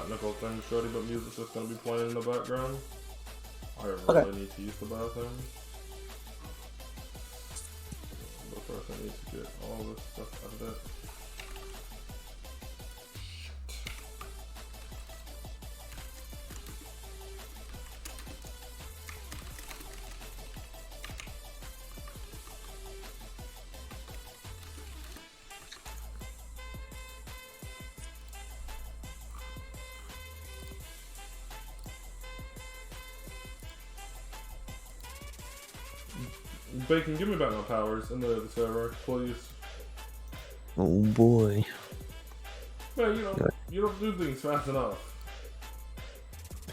technical thing, shorty, but music's just gonna be playing in the background. I Okay. really need to use the bathroom. But first I need to get all this stuff out of it. Bacon, give me back my powers in the server, please. Oh boy. Man, you don't do things fast enough.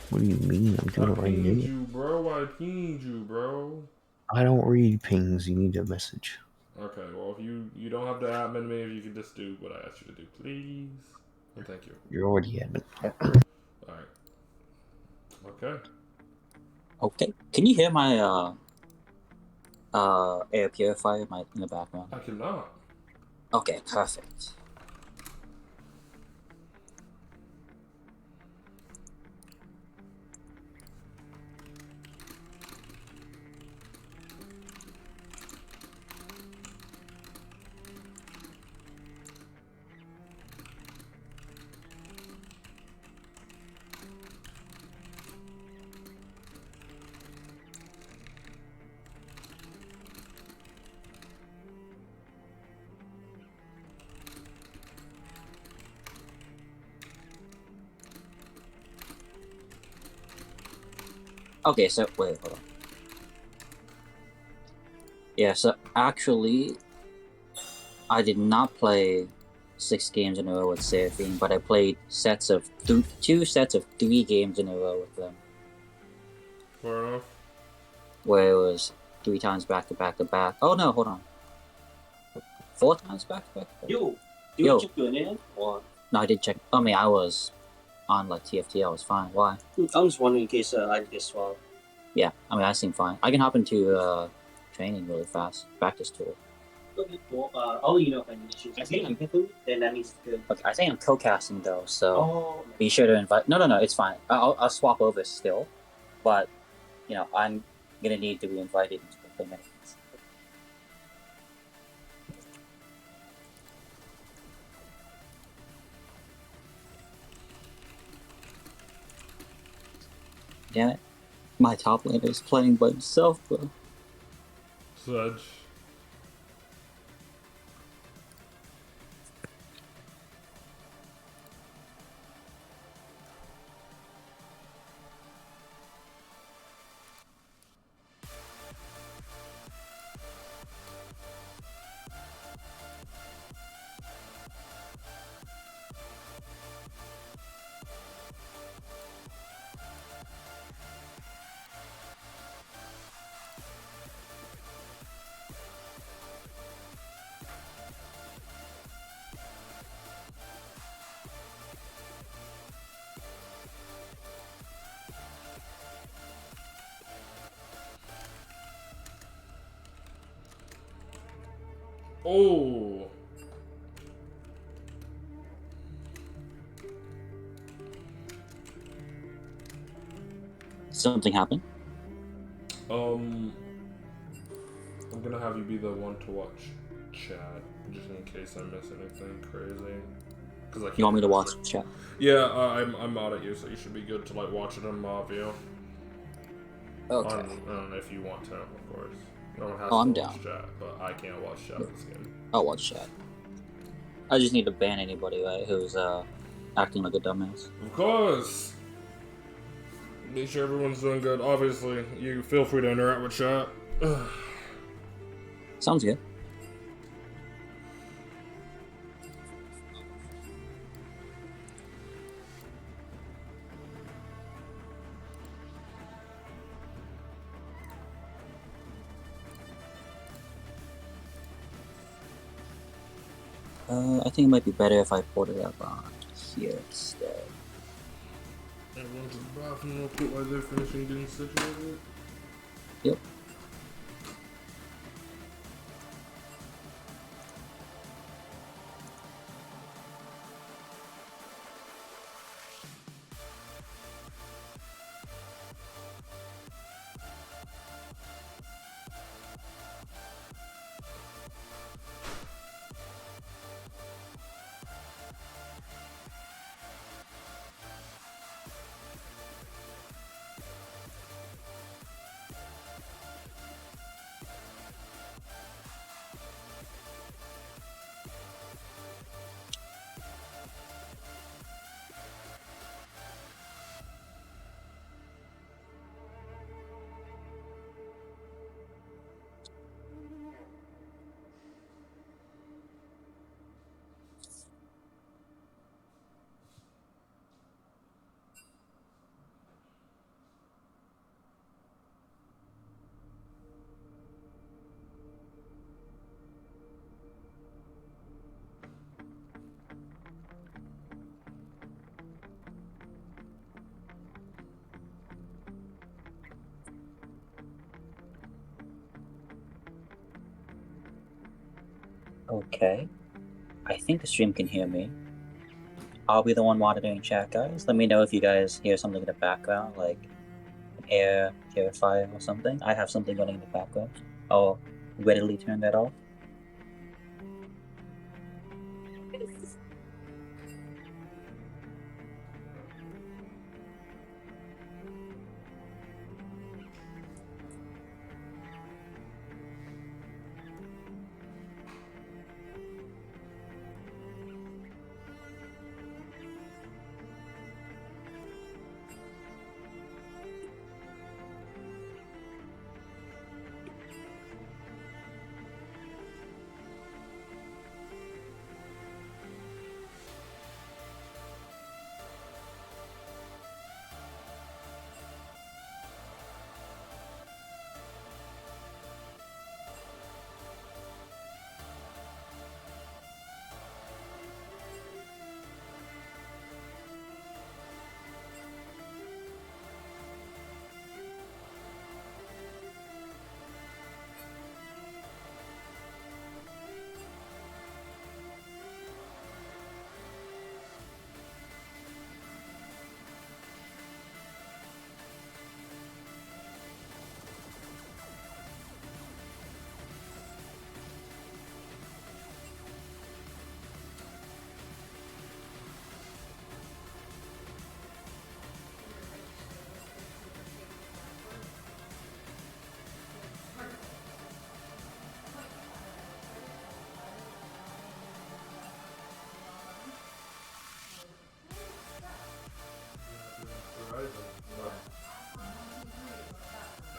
What do you mean? I'm doing I it right pinged now. you, bro. I pinged you, bro. I don't read pings. You need a message. Okay, well, if you don't have to admin me, if you could just do what I asked you to do, please. And thank you. You're already admin. Alright. Okay. Okay. Can you hear my air purifier in the background? I cannot. Okay, perfect. Okay, so wait, hold on. Yeah, so actually, I did not play 6 games in a row with Seraphine, but I played two sets of 3 games in a row with them. Fair enough. Where it was 3 times back to back to back. Oh no, hold on. 4 times back to back. Yo, did you check your name? Or no, I did check. I mean, I was on like TFT. I was fine. Why? I'm just wondering in case I get swallowed. Yeah, I mean, I seem fine. I can hop into training really fast. Practice tool. Okay, well, I'll let you know if I need issues. I think I'm good, then that means it's good. Okay, I think I'm co-casting though, so Oh, be sure to invite. No, it's fine. I'll swap over still, but I'm gonna need to be invited into the minutes. Damn it, my top laner is playing by himself, bro. Sedge. Oh. Something happened. I'm gonna have you be the one to watch chat, just in case I miss anything crazy. Cause I can't. You want me to watch chat? Yeah, I'm mad at you, so you should be good to like watch it in mob view. Okay. If you want to, of course. No one has Oh, to I'm watch down. chat, but I can't watch chat this game. I'll watch chat. I just need to ban anybody, right, who's acting like a dumbass. Of course. Make sure everyone's doing good. Obviously, you feel free to interact with chat. Sounds good. I think it might be better if I put it up on here instead. Everyone to the bathroom real quick while they're finishing getting situated. Yep. Okay. I think the stream can hear me. I'll be the one monitoring chat, guys. Let me know if you guys hear something in the background, like an air purifier or something. I have something running in the background. I'll readily turn that off.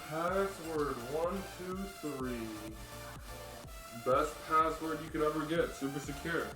Password 123. Best password you could ever get. Super secure.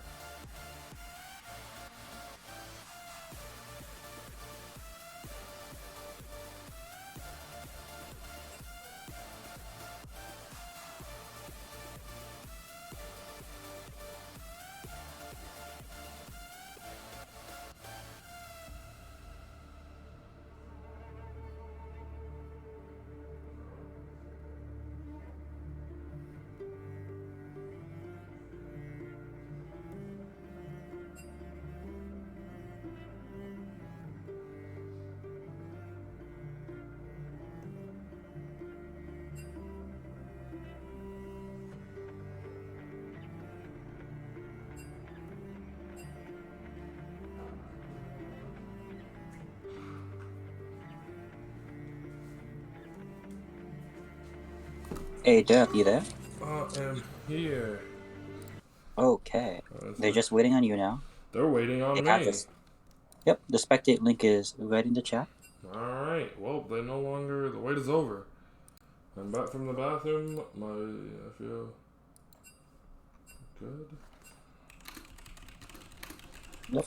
Hey, Dirk, you there? I am here. Okay. They're just waiting on you now. They're waiting on They me. have this. Yep, the spectate link is right in the chat. Alright, well, they no longer. The wait is over. I'm back from the bathroom. I feel good. Yep.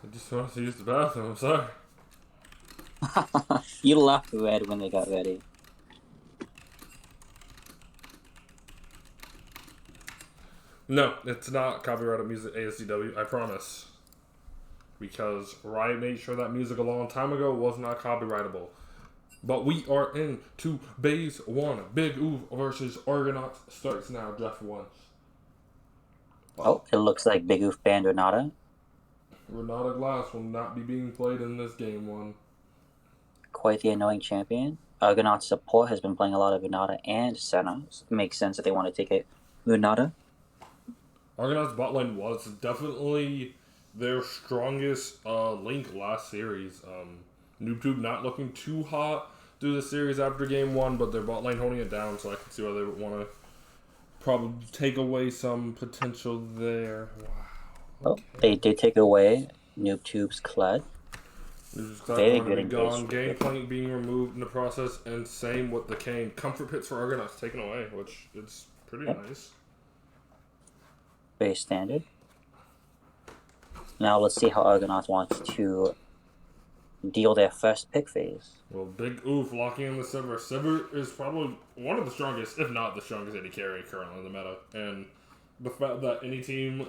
I just wanted to use the bathroom. I'm sorry. You laughed red when they got ready. No, it's not copyrighted music ASCW, I promise. Because Riot made sure that music a long time ago was not copyrightable. But we are into Base 1. Big Oof versus Argonauts starts now, draft 1. Oh, it looks like Big Oof banned Renata. Renata Glass will not be being played in this game 1. Quite the annoying champion. Argonaut support has been playing a lot of Renata and Senna. It makes sense that they want to take it Renata. Argonauts bot lane was definitely their strongest link last series. NoobTube not looking too hot through the series after game 1, but their bot lane holding it down, so I can see why they would want to probably take away some potential there. Wow. Okay. Oh, they did take away NoobTube's Kled. Very good engagement. Gangplank being removed in the process, and same with the Kane. Comfort pits for Argonauts taken away, which is pretty nice. Very standard. Now let's see how Argonauts wants to deal their first pick phase. Well, Big Oof locking in the Sivir. Sivir is probably one of the strongest, if not the strongest AD carry currently in the meta. And the fact that any team,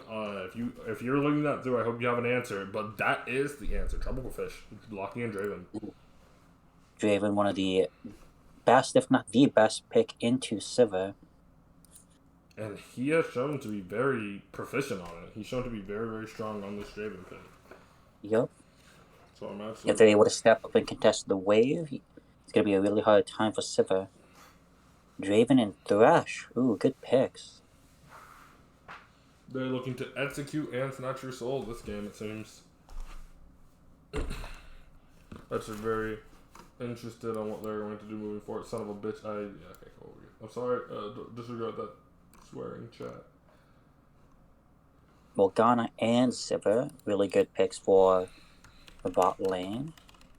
if you're looking that through, I hope you have an answer. But that is the answer. Tropical Fish locking in Draven. Draven, one of the best, if not the best pick into Sivir. And he has shown to be very proficient on it. He's shown to be very, very strong on this Draven pick. Yep. So I'm If absolutely... they're able to step up and contest the wave, it's going to be a really hard time for Sivir. Draven and Thresh. Ooh, good picks. They're looking to execute and snatch your soul this game, it seems. That's very interested on what they're going to do moving forward. Son of a bitch. Yeah, okay, go over here. I'm sorry. Disregard that swearing chat. Morgana and Sivir, really good picks for the bot lane.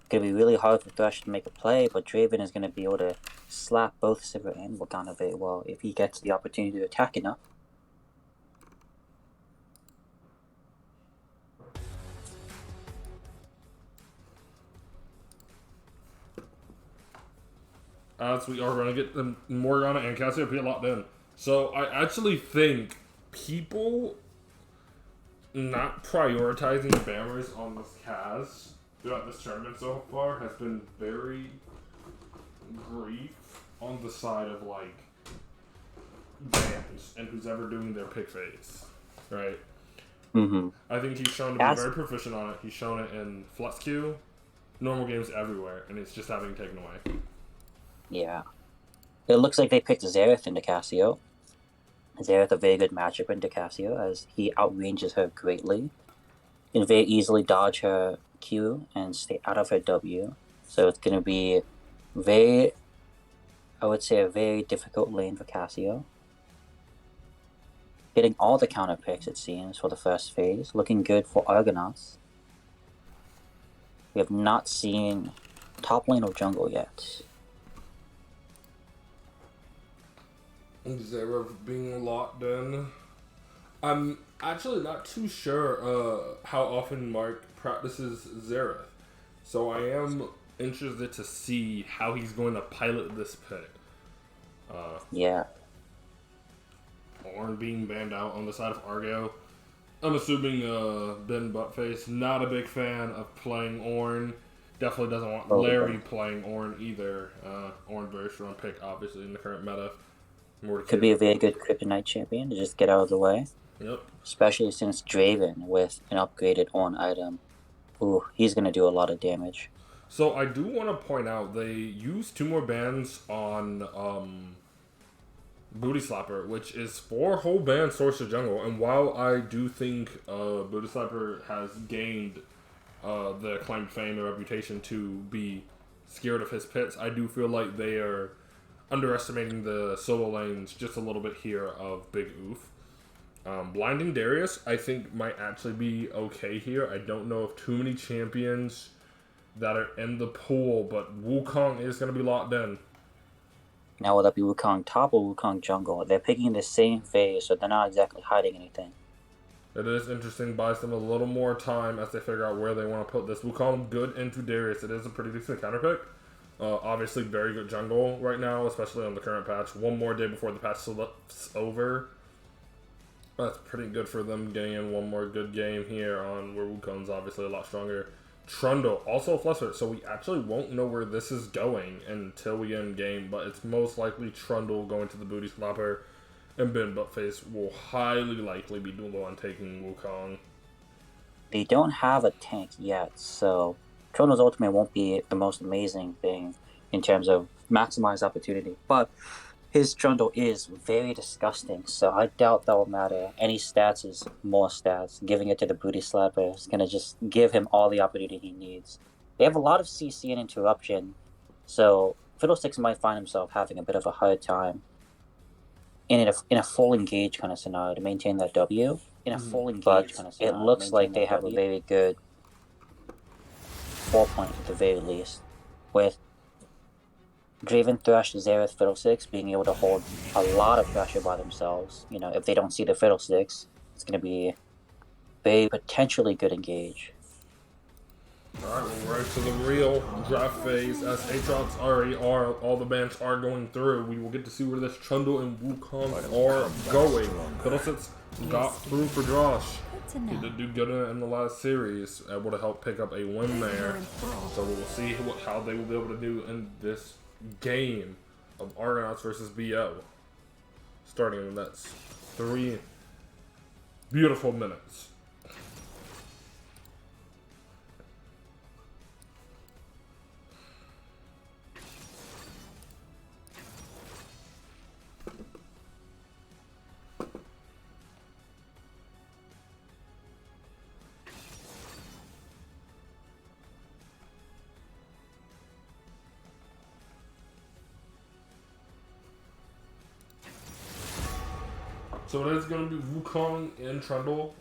Gonna be really hard for Thresh to make a play, but Draven is gonna be able to slap both Sivir and Morgana very well if he gets the opportunity to attack enough. As we are going to get the Morgana and Cassiopeia locked in. So I actually think people not prioritizing bammers on this Kaz throughout this tournament so far has been very grief on the side of like bans and who's ever doing their pick phase, right? Mm-hmm. I think he's shown to be very proficient on it. He's shown it in Flex Queue, normal games everywhere, and it's just having taken away. Yeah. It looks like they picked Xerath into Cassio. Xerath a very good matchup into Cassio as he outranges her greatly. Can very easily dodge her Q and stay out of her W. So it's going to be I would say a very difficult lane for Cassio. Getting all the counter picks, it seems, for the first phase. Looking good for Argonauts. We have not seen top lane or jungle yet. Xerath being locked in. I'm actually not too sure how often Mark practices Xerath. So I am interested to see how he's going to pilot this pick. Yeah. Ornn being banned out on the side of Argo. I'm assuming Ben Buttface, not a big fan of playing Ornn. Definitely doesn't want Larry playing Ornn either. Ornn very strong pick, obviously, in the current meta. Could be a very good Kryptonite champion to just get out of the way. Yep. Especially since Draven with an upgraded Ornn item. Ooh, he's going to do a lot of damage. So I do want to point out they used 2 more bans on Booty Slapper, which is 4 whole bans source to jungle. And while I do think Booty Slapper has gained the acclaimed fame and reputation to be scared of his pits, I do feel like they are underestimating the solo lanes just a little bit here of Big Oof. Blinding Darius, I think, might actually be okay here. I don't know if too many champions that are in the pool, but Wukong is going to be locked in. Now, will that be Wukong top or Wukong jungle? They're picking the same phase, so they're not exactly hiding anything. It is interesting, buys them a little more time as they figure out where they want to put this. Wukong good into Darius. It is a pretty decent counter pick. Obviously, very good jungle right now, especially on the current patch. One more day before the patch slips over. That's pretty good for them getting in one more good game here on where Wukong's obviously a lot stronger. Trundle, also a Fluster, so we actually won't know where this is going until we get in game, but it's most likely Trundle going to the Booty Slapper, and Ben Buttface will highly likely be the one taking Wukong. They don't have a tank yet, so Trundle's ultimate won't be the most amazing thing in terms of maximize opportunity, but his Trundle is very disgusting, so I doubt that will matter. Any stats is more stats. Giving it to the Booty Slapper is going to just give him all the opportunity he needs. They have a lot of CC and interruption, so Fiddlesticks might find himself having a bit of a hard time in a full engage kind of scenario to maintain that W. In a full engage kind of scenario, it looks like they have a very good 4 point at the very least, with Draven, Thresh, Xerath, Fiddlesticks being able to hold a lot of pressure by themselves. You know, if they don't see the Fiddlesticks, it's going to be a potentially good engage. Alright, we're right to the real draft phase as Aatrox already are. All the bans are going through. We will get to see where this Trundle and Wukong are going. Fiddlesticks got through for Josh. He did do good in the last series, able to help pick up a win there. So we'll see how they will be able to do in this game of Argonauts versus BO. starting in the next 3 beautiful minutes. So it is going to be Wukong and Trundle.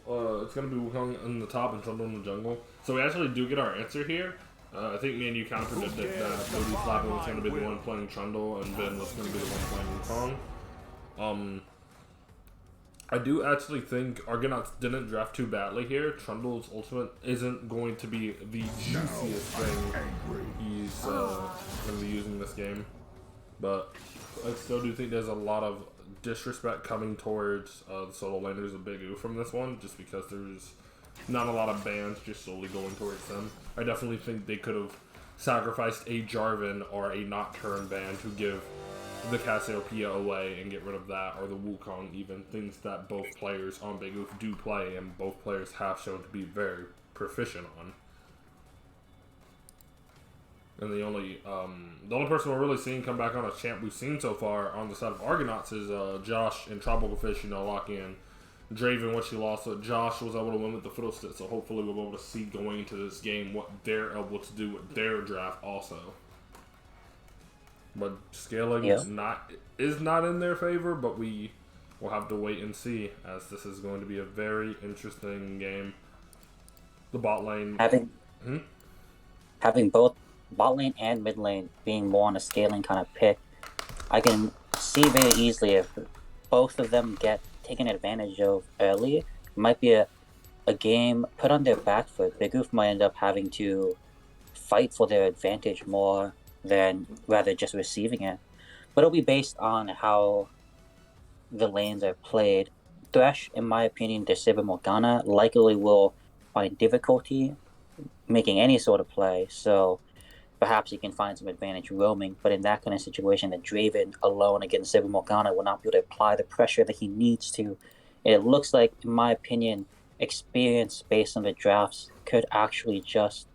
It's going to be Wukong in the top and Trundle in the jungle. So we actually do get our answer here. I think me and you kind of predicted that Bodhi Slapping was going to be the one playing Trundle and Ben was going to be the one playing Wukong. I do actually think Argonauts didn't draft too badly here. Trundle's ultimate isn't going to be the juiciest thing he's going to be using this game. But I still do think there's a lot of disrespect coming towards the solo laners of Big U from this one, just because there's not a lot of bans just solely going towards them. I definitely think they could have sacrificed a Jarvan or a Nocturne ban to give the Cassiopeia away and get rid of that, or the Wukong even, things that both players on Big U do play and both players have shown to be very proficient on. And the only person we're really seeing come back on a champ we've seen so far on the side of Argonauts is Josh and Tropical Fish, locking in Draven, what she lost. So Josh was able to win with the Fiddlestick, so hopefully we'll be able to see going into this game what they're able to do with their draft also. But scaling is not in their favor, but we will have to wait and see, as this is going to be a very interesting game. The bot lane... Having both bot lane and mid lane being more on a scaling kind of pick, I can see very easily if both of them get taken advantage of early, it might be a game put on their back foot. Big Oof might end up having to fight for their advantage more than rather just receiving it. But it'll be based on how the lanes are played. Thresh, in my opinion, the Sivir Morgana likely will find difficulty making any sort of play, so perhaps he can find some advantage roaming, but in that kind of situation, the Draven alone against Sivir Morgana will not be able to apply the pressure that he needs to. And it looks like, in my opinion, experience based on the drafts could actually just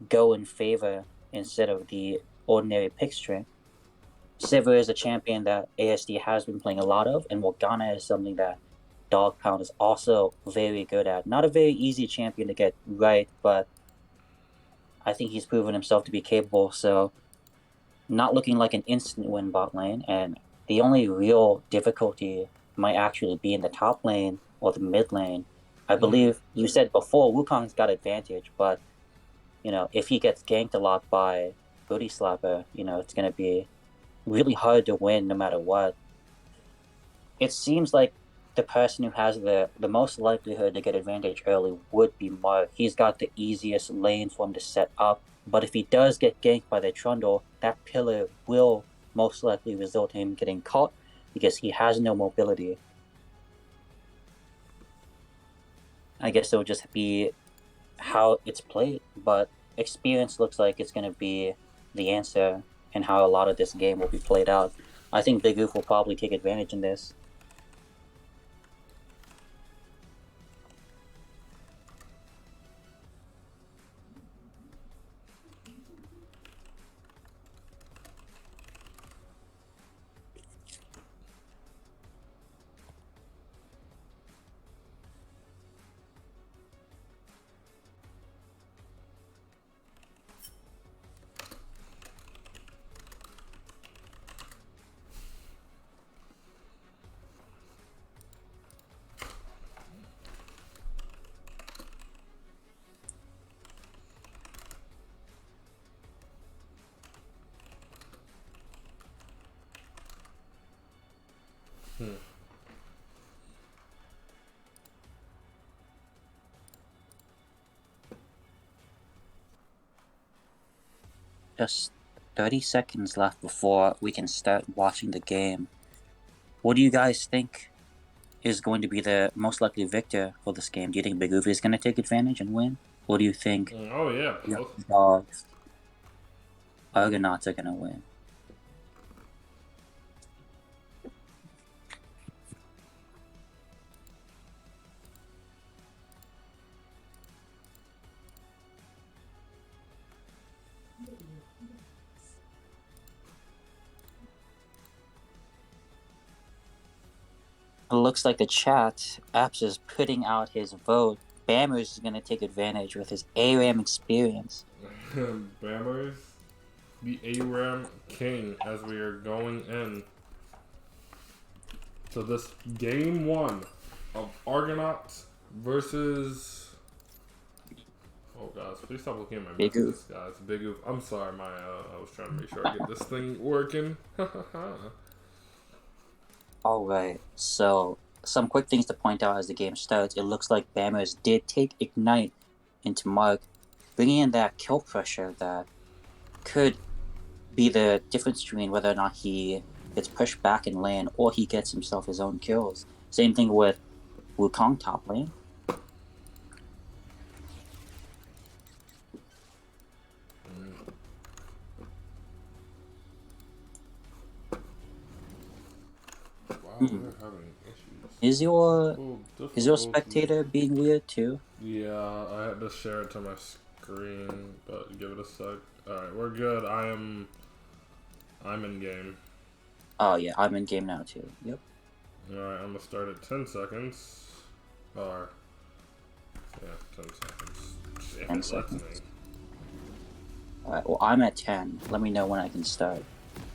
go in favor instead of the ordinary pick string. Sivir is a champion that ASD has been playing a lot of, and Morgana is something that Dog Pound is also very good at. Not a very easy champion to get right, but I think he's proven himself to be capable, so not looking like an instant win bot lane, and the only real difficulty might actually be in the top lane or the mid lane. I believe you said before Wukong's got advantage, but if he gets ganked a lot by Booty Slapper, it's going to be really hard to win no matter what. It seems like the person who has the most likelihood to get advantage early would be Mark. He's got the easiest lane for him to set up, but if he does get ganked by the Trundle, that pillar will most likely result in him getting caught because he has no mobility. I guess it'll just be how it's played, but experience looks like it's going to be the answer and how a lot of this game will be played out. I think Big Oof will probably take advantage in this. Just 30 seconds left before we can start watching the game. What do you guys think is going to be the most likely victor for this game? Do you think Big Oof is going to take advantage and win? Or do you think Dogs, Argonauts are going to win? It looks like the chat apps is putting out his vote. Bammers is gonna take advantage with his ARAM experience. Bammers, the ARAM king, as we are going in to this game 1 of Argonauts versus. Oh guys, please stop looking at my Big messages, guys. Big Oof. I'm sorry, I was trying to make sure I get this thing working. Alright, so some quick things to point out as the game starts. It looks like Bammers did take Ignite into Mark, bringing in that kill pressure that could be the difference between whether or not he gets pushed back in lane or he gets himself his own kills. Same thing with Wukong top lane. Wow, we're having issues. Is your Difficulty. spectator being weird too? Yeah, I had to share it to my screen, but give it a sec. Alright, we're good. I'm in game. Oh yeah, I'm in game now too. Yep. Alright, I'm gonna start at 10 seconds. Or, yeah, 10 seconds. If 10 it lets seconds. me. Alright, well I'm at 10. Let me know when I can start.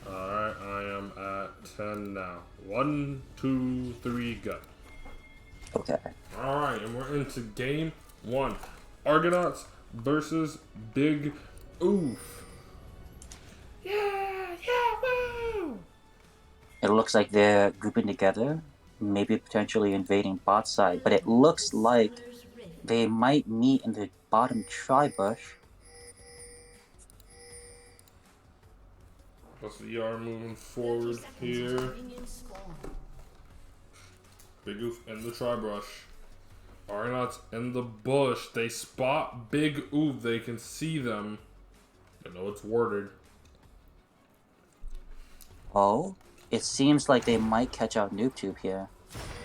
Alright, I am at 10 now. 1, 2, 3, go. Okay. Alright, and we're into game 1. Argonauts versus Big Oof. Yeah, woo! It looks like they're grouping together, maybe potentially invading bot side, but it looks like they might meet in the bottom tri-bush. Plus the ER moving forward here. Big Oof in the tri-brush. Argonauts in the bush. They spot Big Oof. They can see them. I know it's worded. Oh, it seems like they might catch out NoobTube here.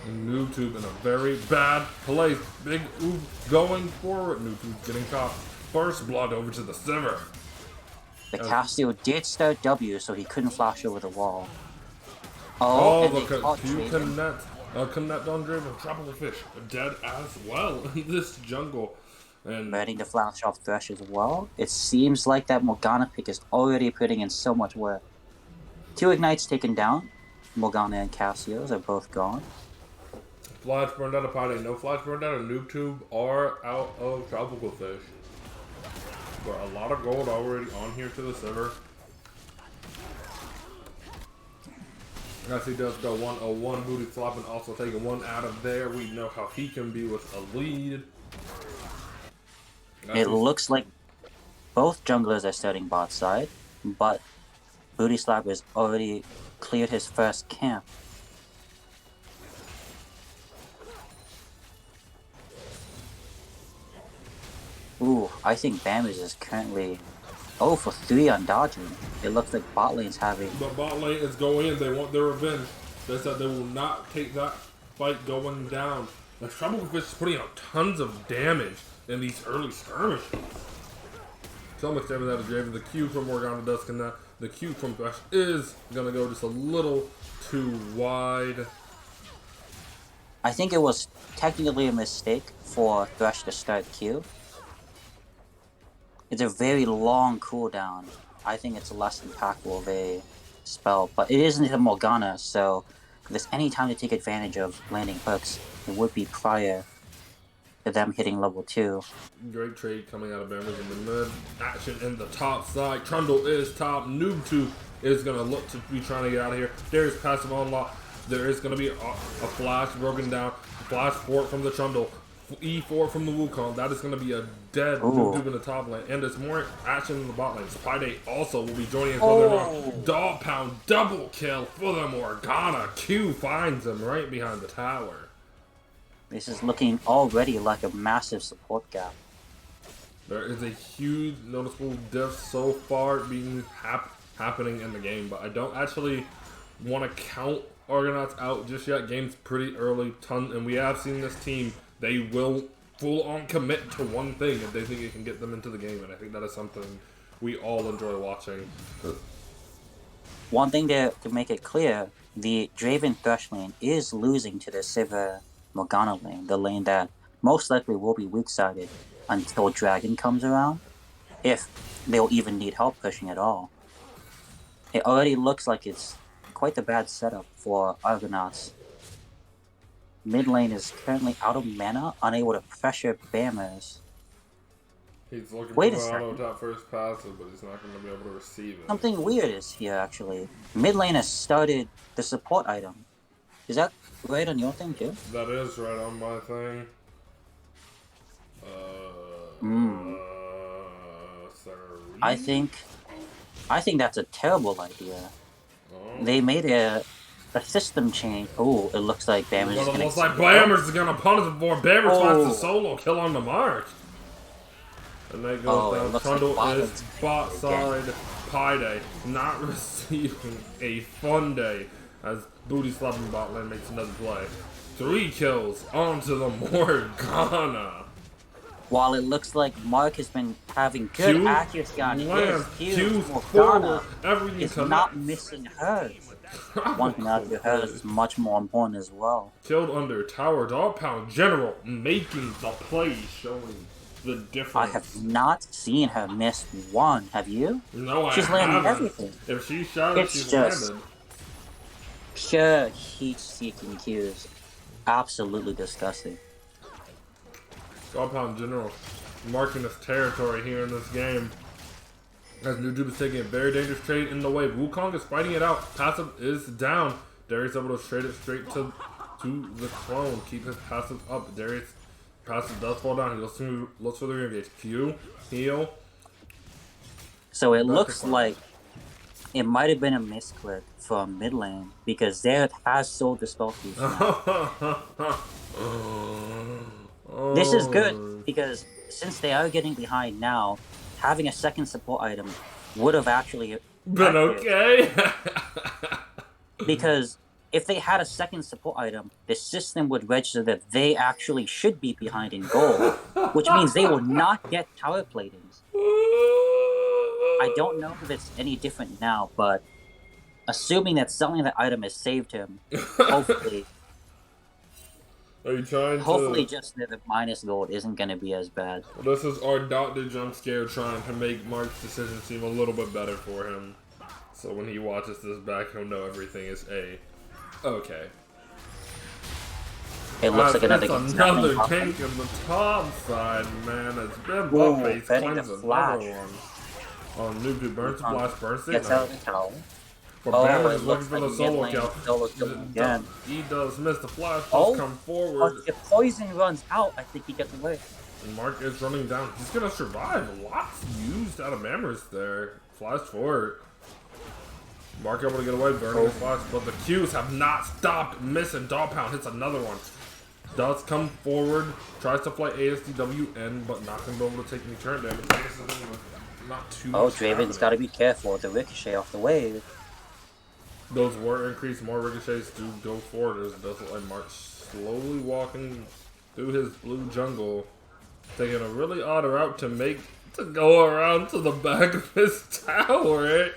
NoobTube in a very bad place. Big Oof going forward. NoobTube getting caught. First blood over to the Sivir. The Castillo did start W, so he couldn't flash over the wall. Oh, and they caught you Draven. connect on Draven. Tropical Fish dead as well in this jungle. And Ready to flash off Thresh as well. It seems like that Morgana pick is already putting in so much work. 2 Ignites taken down. Morgana and Cassios are both gone. Flash burned out of Potty. No Flash burned out of NoobTube or out of Tropical Fish. But a lot of gold already on here to the Sivir. As he does go 101 booty flop and also taking one out of there. We know how he can be with a lead. It looks like both junglers are starting bot side, but Booty Slap has already cleared his first camp. Ooh, I think Bammers is currently 0 for 3 on dodging. It looks like bot lane's having... But bot lane is going in. They want their revenge. They said they will not take that fight going down. The Tropical Fish is putting out tons of damage in these early skirmishes. So much damage out of Draven. The Q from Morgana does connect. The Q from Thresh is going to go just a little too wide. I think it was technically a mistake for Thresh to start Q. It's a very long cooldown. I think it's less impactful of a spell, but it isn't a Morgana, so if there's any time to take advantage of landing hooks, it would be prior to them hitting level 2. Great trade coming out of Bammers in the mid. Action in the top side. Trundle is top. NoobTube is going to look to be trying to get out of here. There's passive unlock. There is going to be a flash broken down. Flash fort from the Trundle. E4 from the Wukong. That is going to be a dead NoobTube in the top lane. And there's more action in the bot lane. Spy also will be joining us. Dog Pound double kill for the Morgana. Q finds him right behind the tower. This is looking already like a massive support gap. There is a huge noticeable diff so far being happening in the game, but I don't actually want to count Argonauts out just yet. Game's pretty early, and we have seen this team. They will full-on commit to one thing if they think it can get them into the game, and I think that is something we all enjoy watching. One thing to make it clear, the Draven Thresh lane is losing to the Sivir Morgana lane, the lane that most likely will be weak-sided until Dragon comes around, if they'll even need help pushing at all. It already looks like it's quite a bad setup for Argonauts. Mid lane is currently out of mana, unable to pressure Bammers. He's looking Wait for a an second. auto-tap first passive, but he's not going to be able to receive it. Something weird is here, actually. Mid lane has started the support item. Is that right on your thing, too? That is right on my thing. Sorry. I think that's a terrible idea. Oh. They made a system change. Oh, it looks like Bammers is But it gonna looks like Bammers is going to punish him for Bammers finds the solo kill on the mark. And they go down. Trundle is bot side pie day, not receiving a fun day as Booty Slapping bot lane makes another play. 3 kills onto the Morgana. While it looks like Mark has been having good accuracy on his Q's Morgana everything is not missing hers. One thing out of hers is much more important as well. Killed under tower, dog pound general, making the play, showing the difference. I have not seen her miss one. Have you? No, She's landing everything. If she shot it, she's landed. Pure heat-seeking Qs. Absolutely disgusting. Dog pound general marking his territory here in this game. As Newtube is taking a very dangerous trade in the wave. Wukong is fighting it out. Passive is down. Darius able to trade it straight to the clone. Keep his passive up. Darius passive does fall down. He looks for the re-engage. Q, heal. So it looks like it might have been a misclick from mid lane because Xerath has sold the spell piece now. This is good because since they are getting behind now, having a second support item would have actually been okay. Because if they had a second support item, the system would register that they actually should be behind in gold, which means they will not get tower platings. I don't know if it's any different now, but assuming that selling that item has saved him, hopefully. Are you trying hopefully just the minus gold isn't going to be as bad. Well, this is our Dr. Jump Scare trying to make Mark's decision seem a little bit better for him. So when he watches this back, he'll know everything is okay. It looks like another tank in the top side, man. It's been buff face claims another one. Oh, Noob burns the blast, burns it. Gets out of the tower. But Bammer is looking for the solo kill. He does miss the flash. Come forward. If poison runs out, I think he gets away. And Mark is running down. He's gonna survive. Lots used out of Mammers there. Flash forward. Mark able to get away, burning his flash, but the Qs have not stopped missing. Dog Pound hits another one. Does come forward, tries to fly ASDWN, but not gonna be able to take any turn damage. Not too much Draven's got to be careful with the ricochet off the wave. Those were increased, more ricochets do go forward. It does look like Mark slowly walking through his blue jungle, taking a really odd route to go around to the back of his tower.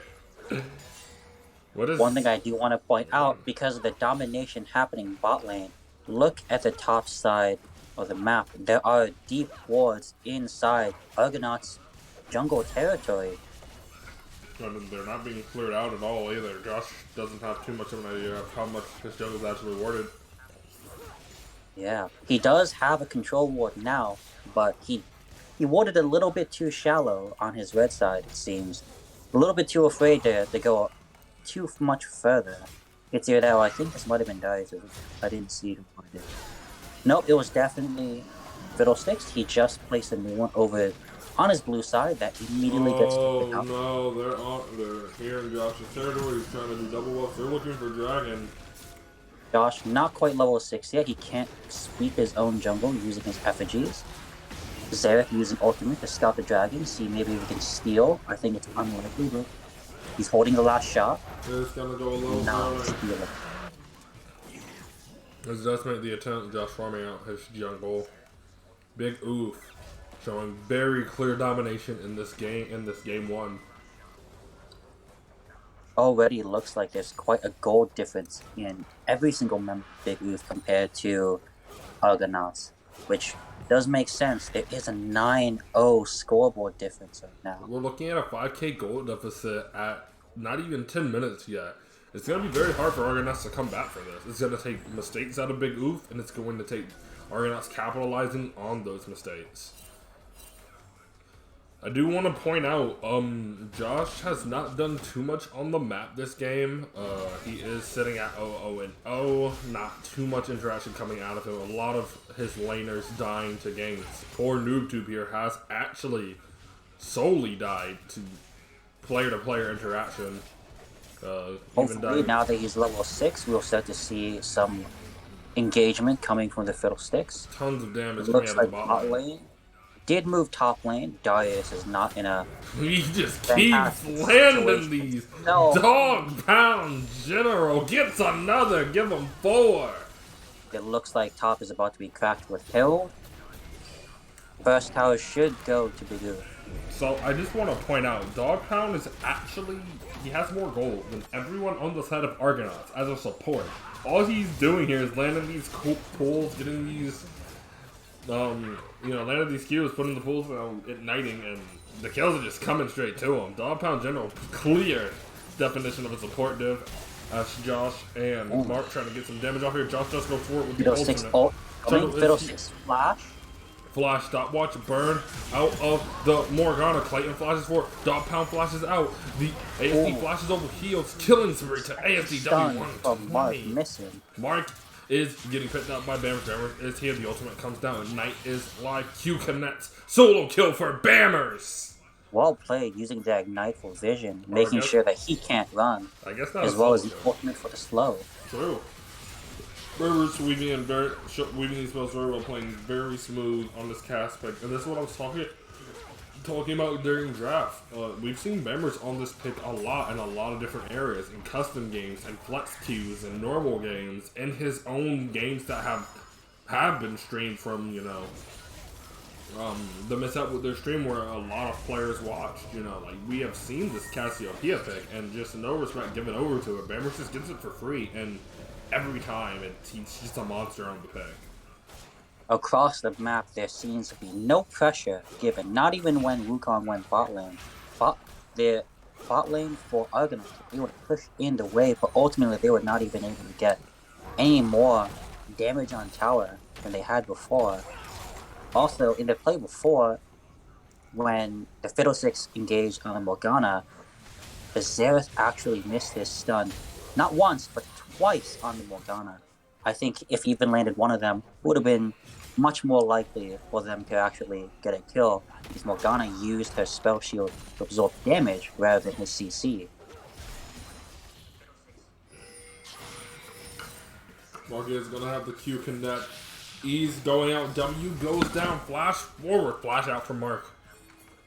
One thing I do want to point out, because of the domination happening bot lane, look at the top side of the map. There are deep wards inside Argonaut's jungle territory. They're not being cleared out at all either. Josh doesn't have too much of an idea of how much his jungle is actually warded. Yeah, he does have a control ward now, but he warded a little bit too shallow on his red side, it seems. A little bit too afraid to go too much further. It's either that, or I think this might have been Darius. I didn't see it. Nope, it was definitely Fiddlesticks. He just placed a new one over on his blue side that immediately gets picked up. Oh no, they're here in Josh's territory. He's trying to do double ups. They're looking for Dragon. Josh, not quite level 6 yet. He can't sweep his own jungle using his effigies. Xerath using ultimate to scout the dragon, see maybe we can steal. I think it's unlikely, but he's holding the last shot. It's gonna go a little steal it. This does make the attempt, Josh farming out his jungle. Big oof. Showing very clear domination in this game one. already looks like there's quite a gold difference in every single member of Big Oof compared to Argonauts, which does make sense. There is a 9-0 scoreboard difference right now. We're looking at a 5K goal deficit at not even 10 minutes yet. It's going to be very hard for Argonauts to come back for this. It's going to take mistakes out of Big Oof, and it's going to take Argonauts capitalizing on those mistakes. I do want to point out, Josh has not done too much on the map this game. He is sitting at 0-0-0. Not too much interaction coming out of him. A lot of his laners dying to ganks. Poor NoobTube here has actually solely died to player-to-player interaction. Hopefully, now that he's level 6, we'll start to see some engagement coming from the Fiddlesticks. Tons of damage It coming looks out like of the bot bot lane. lane did move top lane. Darius is not in a He just keeps fantastic landing situation. these. No. Dog pound general gets another. Give him 4. It looks like top is about to be cracked with Hill. First tower should go to Big Oof. So I just want to point out, Dog Pound is actually, he has more gold than everyone on the side of Argonauts as a support. All he's doing here is landing these cool pools, getting these, landing these Qs, putting the pools down, igniting, and the kills are just coming straight to him. Dog Pound General, clear definition of a support div. That's Josh and Mark trying to get some damage off here. Josh just goes for it with the Fiddlesticks ultimate. ult. So Fiddlesticks flash. Flash, stopwatch, burn out of the Morgana. Clayton flashes for it. Dog Pound flashes out. The ASD flashes over heals. Killing spree to ASD Stun from Mark W120. missing. Mark is getting picked up by Bammers. Bammers is here. The ultimate comes down. Knight is live. Q connects. Solo kill for Bammers. Well played, using the ignite for vision, making sure that he can't run, I guess not as well as the ultimate for the slow. True. Bammers weaving these spells very well, playing very smooth on this cast pick. And this is what I was talking about during draft. We've seen Bammers on this pick a lot in a lot of different areas, in custom games, and flex queues, and normal games, and his own games that have been streamed from, the mishap with their stream where a lot of players watched. Like, we have seen this Cassiopeia pick, and just no respect given over to it. Bammers just gets it for free, and every time he's just a monster on the pick. Across the map, there seems to be no pressure given, not even when Wukong went bot lane. The bot lane for Argonauts, they would push in the wave, but ultimately they were not even able to get any more damage on tower than they had before. Also, in the play before, when the Fiddlesticks engaged on the Morgana, the Xerath actually missed his stun. Not once, but twice on the Morgana. I think if he even landed one of them, it would have been much more likely for them to actually get a kill, because Morgana used her spell shield to absorb damage rather than his CC. Mark is going to have the Q connect. E's going out, W goes down, flash forward, flash out from Mark.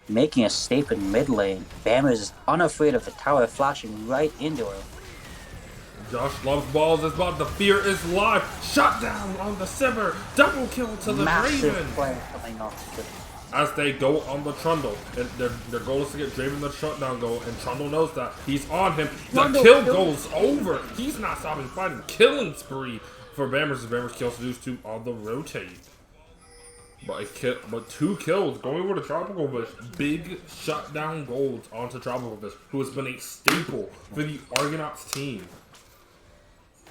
Making a statement mid lane, Bammers is unafraid of the tower flashing right into her. Josh loves balls as well. The fear is live. Shut down on the Sivir. Double kill to the Massive Draven. play coming off the As they go on the Trundle. And their goal is to get Draven the shutdown goal. And Trundle knows that. He's on him. The kill goes over. He's not stopping fighting. Killing spree for Bammers. As Bammers kills Zeus 2 on the rotate. But 2 kills going over to Tropical Fish. Big shutdown goals onto Tropical Fish, who has been a staple for the Argonauts team.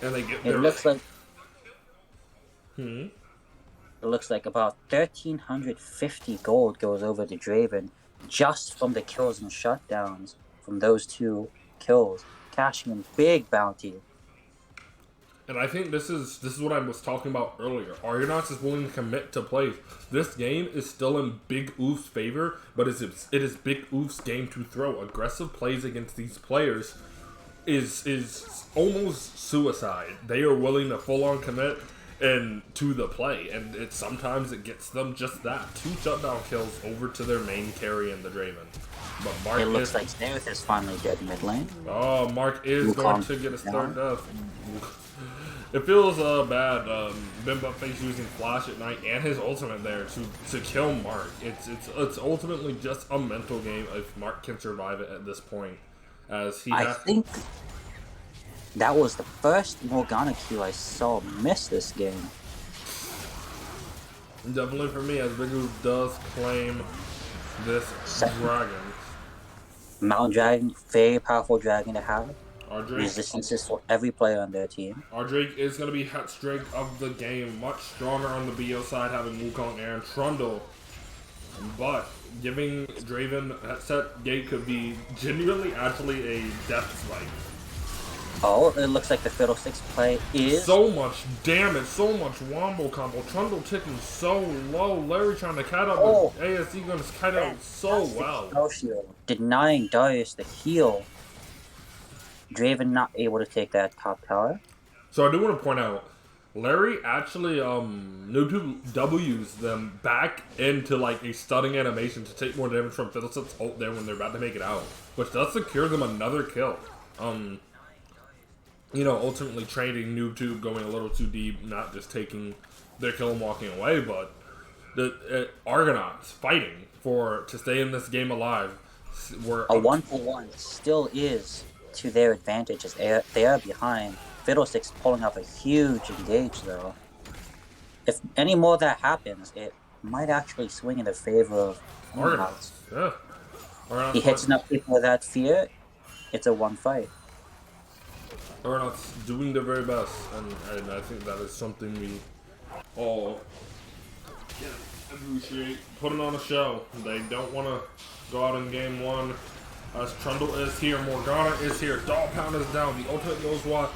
And they get It looks like Hmm? It looks like about 1,350 gold goes over to Draven just from the kills and shutdowns from those 2 kills, cashing in big bounty. And I think this is what I was talking about earlier. Argonauts is willing to commit to plays. This game is still in Big Oof's favor, but it is Big Oof's game to throw. Aggressive plays against these players is almost suicide. They are willing to full on commit and to the play, and sometimes it gets them just that 2 shutdown kills over to their main carry in the Draven. But Mark It looks like Xerath is finally dead mid lane. Oh, Mark is Wukong going to get his third death. It feels bad. Bimbuface using Flash at night and his ultimate there to kill Mark. It's ultimately just a mental game if Mark can survive it at this point. as he I has. think that was the first Morgana Q I saw miss this game. Definitely for me, as Big Oof does claim this dragon. Mountain Dragon, very powerful dragon to have. Our Drake, Resistances for every player on their team. our Drake is going to be Hex Drake of the game. Much stronger on the BO side, having Wukong, Aaron, Trundle. But giving Draven set gate could be genuinely actually a death spike. Oh, it looks like the Fiddlesticks play is... So much damage, so much wombo combo. Trundle ticking so low. Larry trying to kite out, Oh. but ASC going to kite out so well. No shield. Denying Darius the heal. Draven not able to take that top tower. So I do want to point out, Larry actually Noob W's them back into like a stunning animation to take more damage from Fiddlesticks ult there when they're about to make it out, which does secure them another kill. You know, ultimately trading NoobTube going a little too deep, not just taking their kill and walking away, but the Argonauts fighting to stay in this game alive. Were A 1-for-1 still is to their advantage as they are behind. Fiddlesticks pulling up a huge engage though. If any more of that happens, it might actually swing in the favor of Argonauts. Yeah. Argonauts he hits enough people with that fear, it's a one fight. Argonauts doing their very best, and I think that is something we all can appreciate. Putting on a show. They don't want to go out in game one. As Trundle is here, Morgana is here, Dog Pound is down, the ultimate goes wide,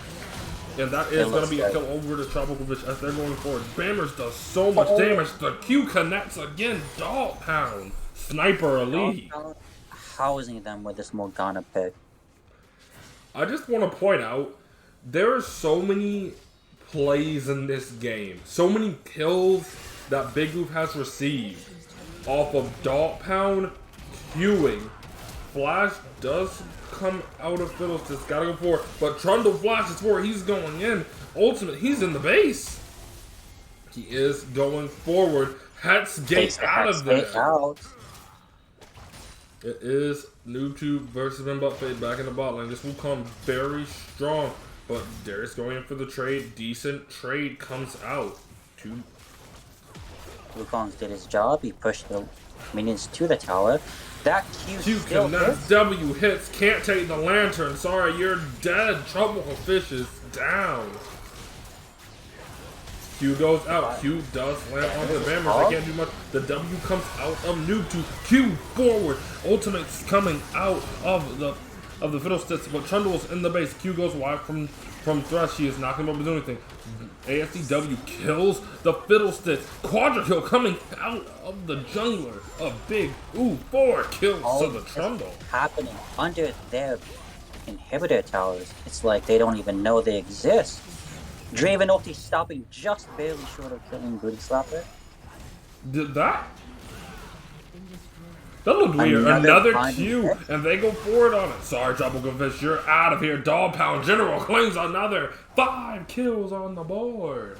and that is going to be a kill over to Tropical as they're going forward. Bammers does so much damage, the Q connects again, Dog Pound, Sniper Elite. Housing them with this Morgana pick. I just want to point out, there are so many plays in this game, so many kills that Big Oof has received off of Dog Pound queuing. Flash does come out of Fiddlesticks, gotta go for it, but Trundle flashes for it, he's going in. Ultimate, he's in the base. He is going forward. Hex Gate out of there. It is NoobTube versus Fade back in the bot lane. This will come very strong, but Darius going in for the trade. Decent trade comes out. Wukong did his job, he pushed the minions to the tower. That Q connects, W hits, can't take the lantern. Sorry, you're dead. Tropical Fish is down. Q goes out. Q does land onto the Bammers. They can't do much. The W comes out of NoobTube. Q forward. Ultimate's coming out of the Fiddlesticks, but Trundle's in the base. Q goes wide from Thresh. She is not going to be able to do anything. ASDW kills the Fiddlesticks. Quadra kill coming out of the jungler. A big 4 kills to the Trundle. Happening under their inhibitor towers. It's like they don't even know they exist. Draven ulti stopping just barely short of killing Booty Slapper. Did that? That looked weird. Another Q, and they go forward on it. Sorry, Tropical Fish, you're out of here. Dog Pound General claims another 5 kills on the board.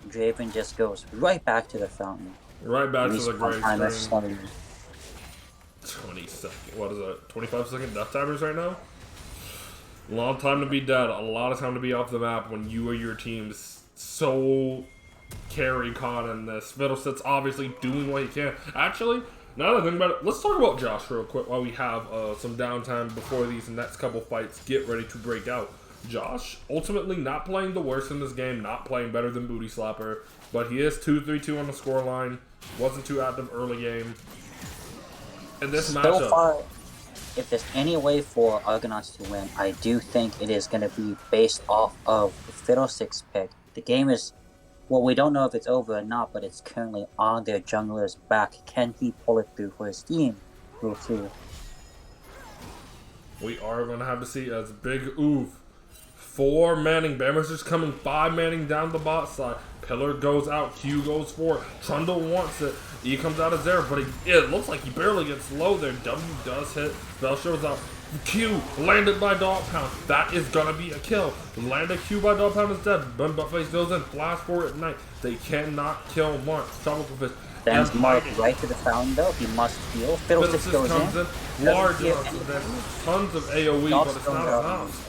Draven just goes right back to the fountain. Right back to the great screen. 20 seconds. What is that? 25-second death timers right now? Long time to be dead. A lot of time to be off the map when you or your team's so carry caught in this. Fiddlesticks obviously doing what he can. Actually, now that I think about it, let's talk about Josh real quick while we have some downtime before these next couple fights get ready to break out. Josh, ultimately not playing the worst in this game, not playing better than Booty Slapper, but he is 2-3-2 on the scoreline. Wasn't too active early game. In this matchup, so far, if there's any way for Argonauts to win, I do think it is going to be based off of the Fiddlesticks pick. The game is, well, we don't know if it's over or not, but it's currently on their jungler's back. Can he pull it through for his team? We'll see. We are going to have to see as Big Oof 4 manning. Bammer's coming 5 manning down the bot side. Pillar goes out. Q goes for it. Trundle wants it. E comes out of there, but it looks like he barely gets low there. W does hit. Spell shows up. Q landed by Dog Pound. That is gonna be a kill. Landed Q by Dog Pound is dead. Then Buttface goes in. Flash for it at night. They cannot kill Mark. Tropical Fish. Sends Mark right to the fountain though. He must heal. Fiddlesticks goes in. Large amounts of damage. Tons of AoE, but it's not enough.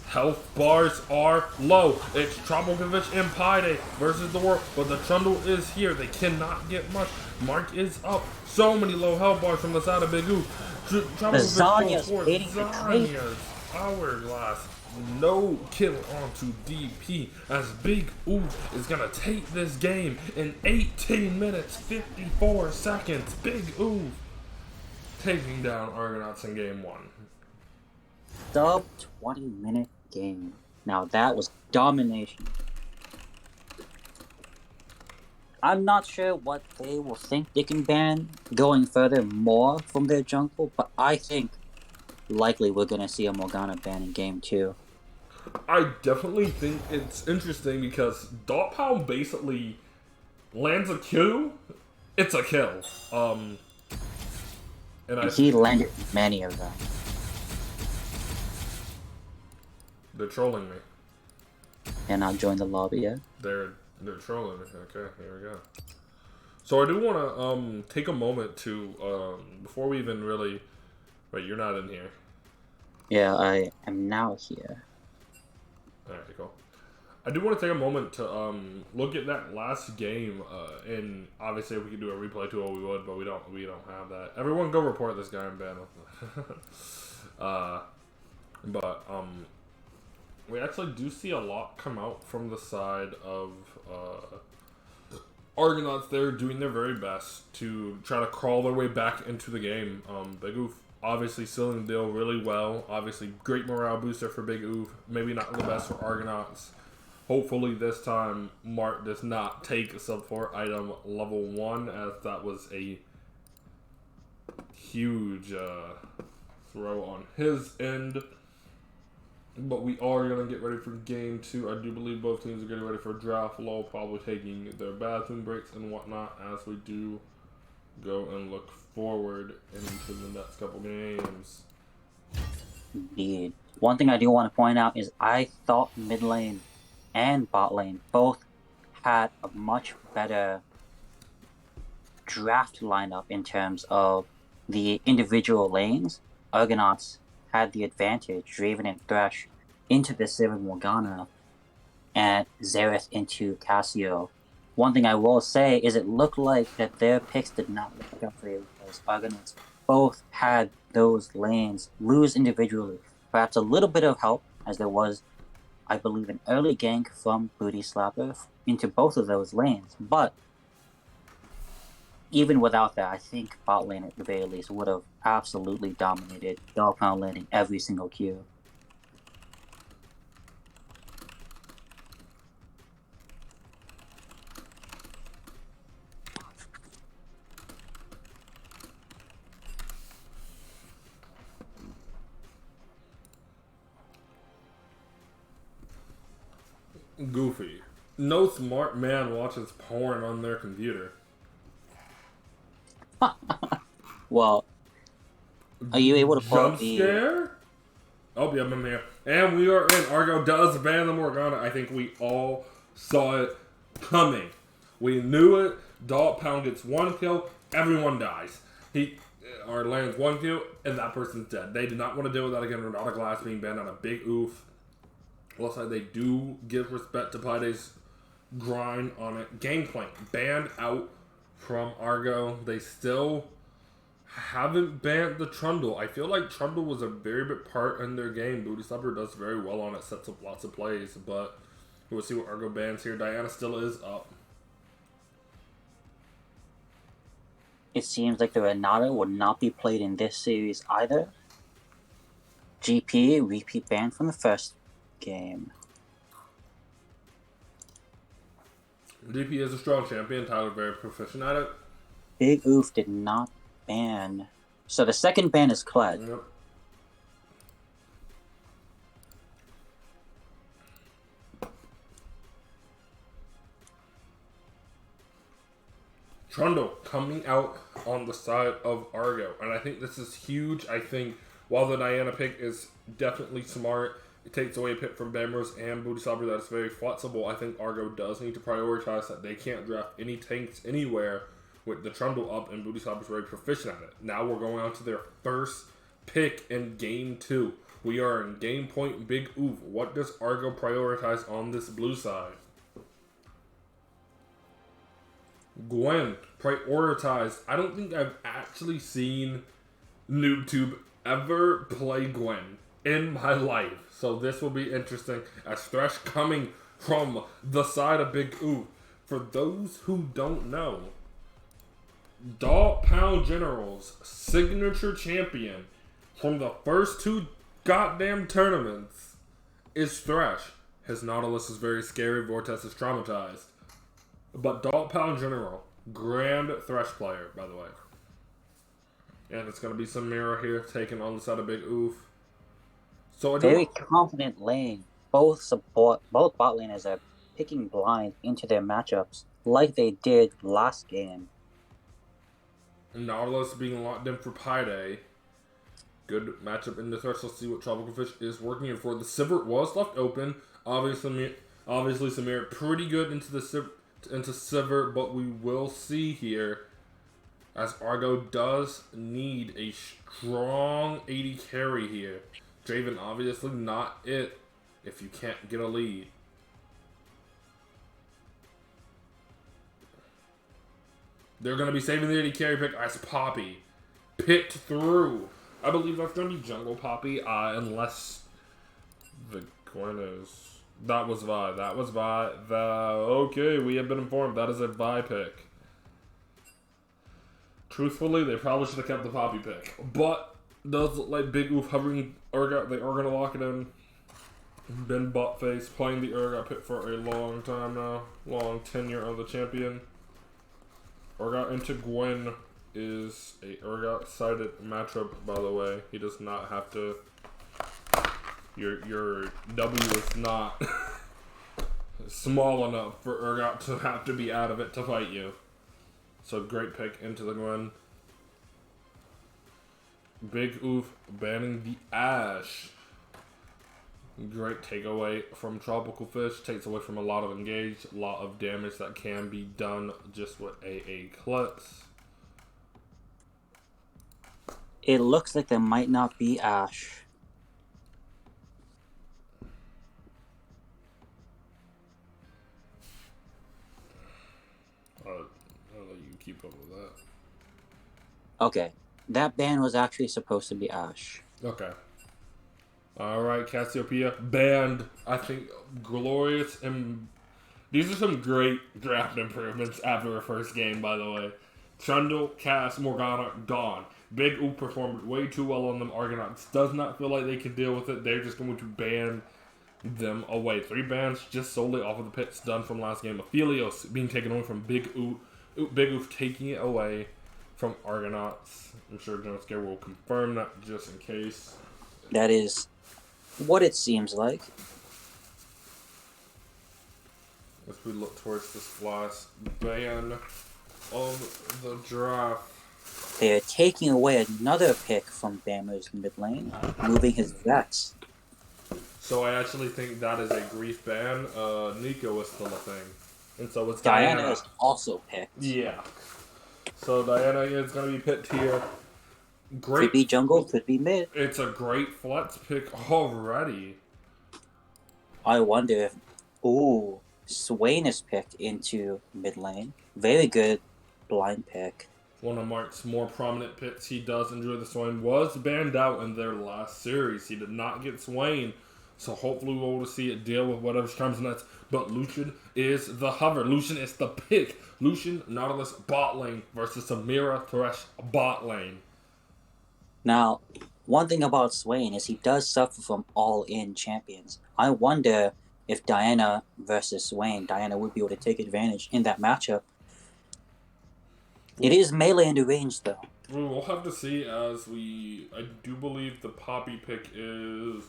Health bars are low. It's Tropical and Pide versus the world, but the Trundle is here. They cannot get much. Mark is up. So many low health bars from the side of Big Oof. Lasagna's waiting for Lasagna's Hourglass. No kill onto DP as Big Oof is gonna take this game in 18 minutes 54 seconds. Big Oof taking down Argonauts in game 1. Sub 20-minute game. Now that was domination. I'm not sure what they will think they can ban going further more from their jungle, but I think likely we're gonna see a Morgana ban in game 2. I definitely think it's interesting because Dot Pound basically lands a Q, it's a kill. And he landed many of them. They're trolling me. And I'll join the lobby, yeah? They're trolling me. Okay, here we go. So I do want to take a moment to before we even really. Wait, you're not in here. Yeah, I am now here. All right, cool. I do want to take a moment to look at that last game, and obviously if we could do a replay tool, we would, but we don't have that. Everyone, go report this guy in battle. But we actually do see a lot come out from the side of Argonauts. They're doing their very best to try to crawl their way back into the game. Big Oof obviously sealing the deal really well. Obviously, great morale booster for Big Oof. Maybe not the best for Argonauts. Hopefully this time Mark does not take a sub 4 item level 1, as that was a huge throw on his end. But we are going to get ready for game 2. I do believe both teams are getting ready for draft lull, probably taking their bathroom breaks and whatnot as we do go and look forward into the next couple games. Indeed. One thing I do want to point out is I thought mid lane and bot lane both had a much better draft lineup in terms of the individual lanes. Argonauts had the advantage, Draven and Thresh into the Sivir Morgana, and Xerath into Cassio. One thing I will say is it looked like that their picks did not work out for you, because Argonauts both had those lanes lose individually. Perhaps a little bit of help, as there was, I believe, an early gank from Booty Slapper into both of those lanes. But even without that, I think bot lane at the very least would have absolutely dominated, Dog Pound landing every single Q. Goofy. No smart man watches porn on their computer. Well, are you able to pull Jump up the... scare? Oh, yeah, I'm here. And we are in. Argo does ban the Morgana. I think we all saw it coming. We knew it. Dog Pound gets 1 kill. Everyone dies. Or lands 1 kill, and that person's dead. They did not want to deal with that again. Renata Glass being banned on a Big Oof. Looks like they do give respect to Pide's grind on it. Gangplank banned out from Argo. They still haven't banned the Trundle. I feel like Trundle was a very big part in their game. Booty Slapper does very well on it, sets up lots of plays, but we'll see what Argo bans here. Diana still is up. It seems like the Renata would not be played in this series either. GP, repeat ban from the first game. DP is a strong champion. Tyler very proficient at it. Big Oof did not ban. So the second ban is Kled. Yep. Trundle coming out on the side of Argo. And I think this is huge. I think while the Diana pick is definitely smart, it takes away a pick from Bamers and Booty Slobber that's very flexible. I think Argo does need to prioritize that they can't draft any tanks anywhere with the Trundle up, and Booty Slobber's very proficient at it. Now we're going on to their first pick in Game 2. We are in Game Point Big Oof. What does Argo prioritize on this blue side? Gwen prioritized. I don't think I've actually seen NoobTube ever play Gwen in my life. So this will be interesting as Thresh coming from the side of Big Oof. For those who don't know, Dog Pound General's signature champion from the first 2 goddamn tournaments is Thresh. His Nautilus is very scary. Vortex is traumatized. But Dog Pound General, grand Thresh player, by the way. And it's going to be some mirror here taken on the side of Big Oof. So very confident lane. Both bot laners are picking blind into their matchups like they did last game. Nautilus being locked in for Pi Day. Good matchup in the Thresh. Let's see what Tropical Fish is working in for. The Sivert was left open. Obviously Samir pretty good into Sivert, but we will see here as Argo does need a strong 80 carry here. Draven obviously not it if you can't get a lead. They're going to be saving the 80 carry pick as Poppy picked through. I believe that's going to be Jungle Poppy, unless the Gwen is... That was Vi. That was Vi. Okay, we have been informed. That is a Vi pick. Truthfully, they probably should have kept the Poppy pick. But does look like Big Oof hovering Urgot. They are going to lock it in. Been butt face playing the Urgot pick for a long time now. Long tenure of the champion. Urgot into Gwen is a Urgot-sided matchup, by the way. He does not have to... Your W is not small enough for Urgot to have to be out of it to fight you. So great pick into the Gwen. Big Oof banning the Ashe. Great takeaway from Tropical Fish. Takes away from a lot of engage, a lot of damage that can be done just with a Eclipse. It looks like there might not be Ashe. I'll let you keep up with that. Okay. That ban was actually supposed to be Ashe. Okay. Alright, Cassiopeia banned. I think glorious, and these are some great draft improvements after her first game, by the way. Trundle, Cass, Morgana, gone. Big Oof performed way too well on them Argonauts. Does not feel like they can deal with it. They're just going to ban them away. 3 bans just solely off of the picks done from last game. Aphelios being taken away from Big Oof. Big Oof taking it away from Argonauts. I'm sure General Scare will confirm that just in case. That is what it seems like. As we look towards this last ban of the draft. They're taking away another pick from Bammer's mid lane, moving his Vex. So I actually think that is a grief ban. Nico is still a thing. And so it's Diana is also picked. Yeah. So Diana is going to be picked here. Great. Could be jungle, could be mid. It's a great flex pick already. I wonder if... Ooh, Swain is picked into mid lane. Very good blind pick. One of Mark's more prominent picks. He does enjoy the Swain. Was banned out in their last series. He did not get Swain. So hopefully we'll be able to see it deal with whatever comes next. But Lucian is the hover. Lucian is the pick. Lucian, Nautilus, bot lane versus Samira, Thresh, bot lane. Now, one thing about Swain is he does suffer from all-in champions. I wonder if Diana versus Swain, Diana would be able to take advantage in that matchup. It is melee into range, though. We'll have to see as I do believe the Poppy pick is...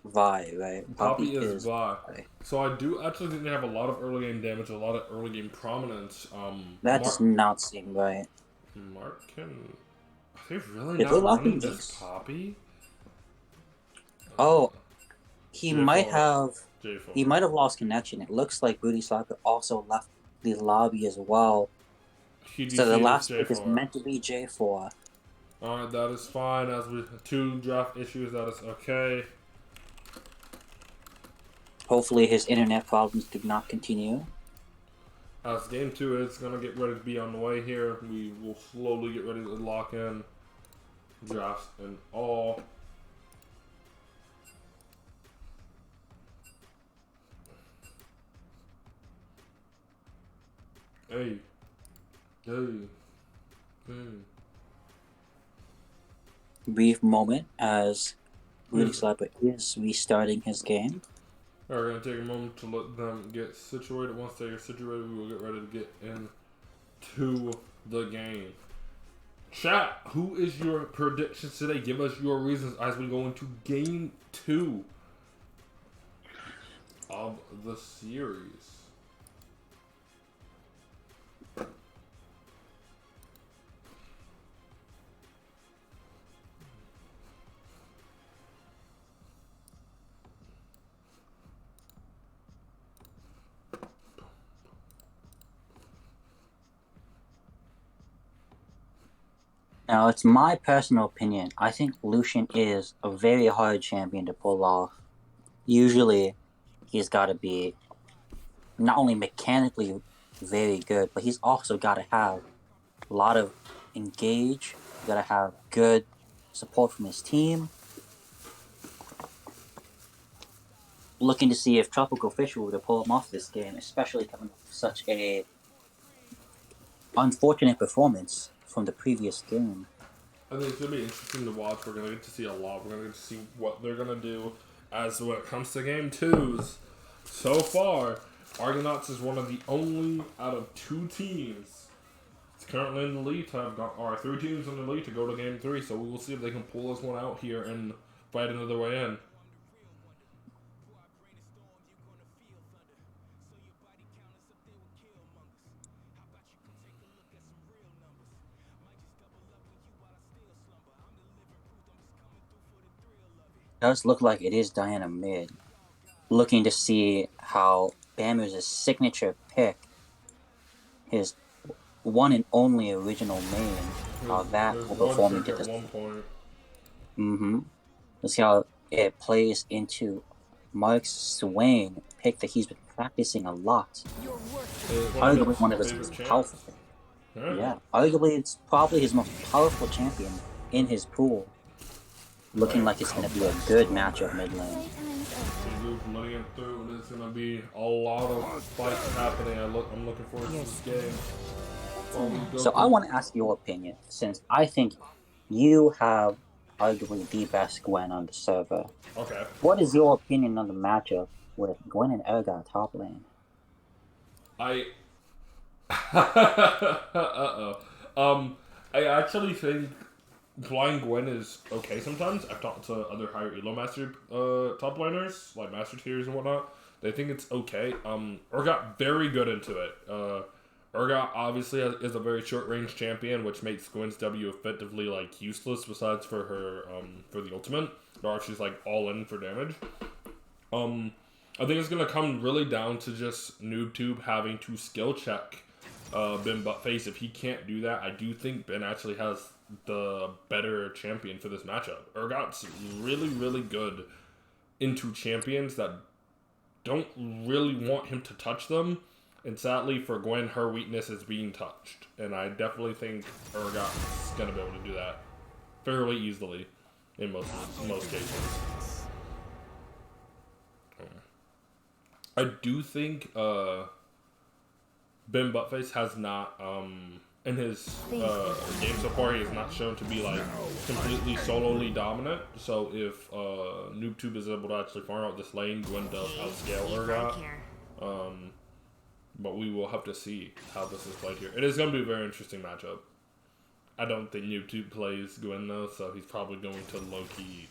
Vi, right? Poppy is Vi. Vi. So I do actually think they have a lot of early game damage, a lot of early game prominence. That does not seem right. Mark can. Are they really Did they not lock running in this these? Poppy? Oh, he J4. might have. J4. He might have lost connection. It looks like Booty Slapper also left the lobby as well. So the TDC is last pick is J4. meant to be J4. Alright, that is fine. As we 2 draft issues, that is okay. Hopefully his internet problems do not continue. As game 2 is gonna get ready to be on the way here, we will slowly get ready to lock in drafts and all. Hey. Brief moment as Booty Hmm. Slapper is restarting his game. We're going to take a moment to let them get situated. Once they are situated, we will get ready to get into the game. Chat, who is your predictions today? Give us your reasons as we go into game 2 of the series. Now, it's my personal opinion. I think Lucian is a very hard champion to pull off. Usually, he's got to be not only mechanically very good, but he's also got to have a lot of engage. He's got to have good support from his team. Looking to see if Tropical Fish will pull him off this game, especially coming off such a unfortunate performance from the previous game. I think it's going to be interesting to watch. We're going to get to see a lot. We're going to get to see what they're going to do as when it comes to game 2s. So far, Argonauts is one of the only out of 2 teams that's currently in the lead to have gone, or 3 teams in the lead to go to game 3. So we will see if they can pull this one out here and fight another way in. Does look like it is Diana mid. Looking to see how Bammer's signature pick, his one and only original main, how that will perform into this. One point. Let's see how it plays into Mark's Swain pick that he's been practicing a lot. Arguably one of his most powerful. Yeah, arguably it's probably his most powerful champion in his pool. Looking like it's going to be a good matchup mid lane. There's going to be a lot of fights happening. I'm looking forward to this game. So I want to ask your opinion, since I think you have arguably the best Gwen on the server. Okay. What is your opinion on the matchup with Gwen and Erga top lane? I actually think flying Gwen is okay sometimes. I've talked to other higher elo master top laners, like master tiers and whatnot. They think it's okay. Urgot very good into it. Urgot obviously is a very short range champion, which makes Gwen's W effectively like useless besides for her for the ultimate. Or she's like all in for damage. I think it's gonna come really down to just NoobTube having to skill check Ben Buttface. If he can't do that, I do think Ben actually has the better champion for this matchup. Urgot's really, really good into champions that don't really want him to touch them. And sadly for Gwen, her weakness is being touched. And I definitely think Urgot's going to be able to do that fairly easily in most cases. I do think Ben Buttface has not, in his game so far, he has not shown to be like completely solely dominant. So if NoobTube is able to actually farm out this lane, Gwen does outscale Urgot. But we will have to see how this is played here. It is going to be a very interesting matchup. I don't think NoobTube plays Gwen though, so he's probably going to low key,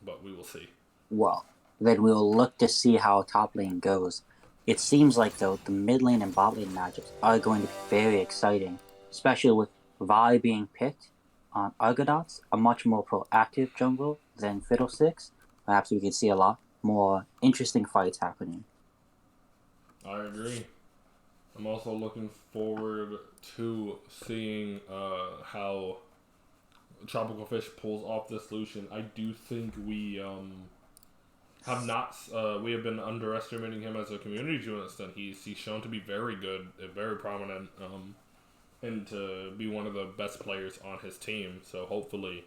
but we will see. Well, then we'll look to see how top lane goes. It seems like, though, the mid lane and bot lane matchups are going to be very exciting, especially with Vi being picked on Argonauts, a much more proactive jungle than Fiddlesticks. Perhaps we could see a lot more interesting fights happening. I agree. I'm also looking forward to seeing how Tropical Fish pulls off this Lucian. I do think we we have been underestimating him as a community to an extent. He's shown to be very good, very prominent, and to be one of the best players on his team. So hopefully,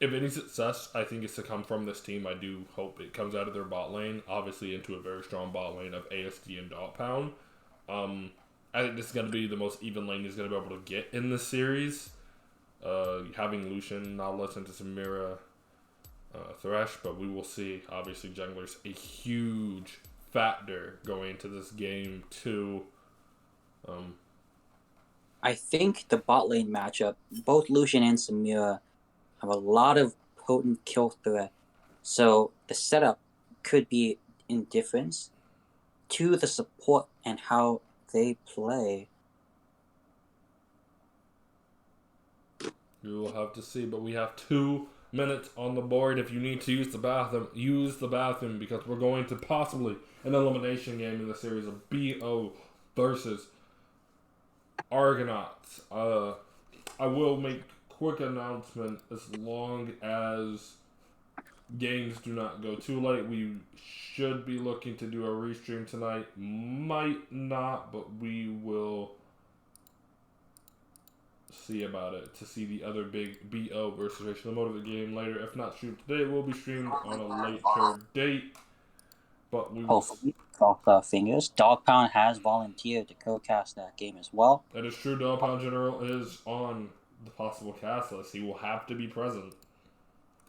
if any success, I think is to come from this team. I do hope it comes out of their bot lane, obviously into a very strong bot lane of ASD and Dog Pound. I think this is going to be the most even lane he's going to be able to get in this series. Having Lucian, Nautilus into Samira, Thresh, but we will see. Obviously, jungler's a huge factor going into this game too. I think the bot lane matchup, both Lucian and Samira have a lot of potent kill threat, so the setup could be indifference to the support and how they play. We will have to see, but we have 2 minutes on the board. If you need to use the bathroom, use the bathroom, because we're going to possibly an elimination game in the series of BO versus Argonauts. I will make quick announcement as long as games do not go too late. We should be looking to do a restream tonight. Might not, but we will see about it to see the other big BO versus Racial Mode of the game later. If not streamed today, it will be streamed on a later date. But we will. Hopefully, cross our fingers. Dog Pound has volunteered to co-cast that game as well. That is true. Dog Pound General is on the possible cast list. He will have to be present.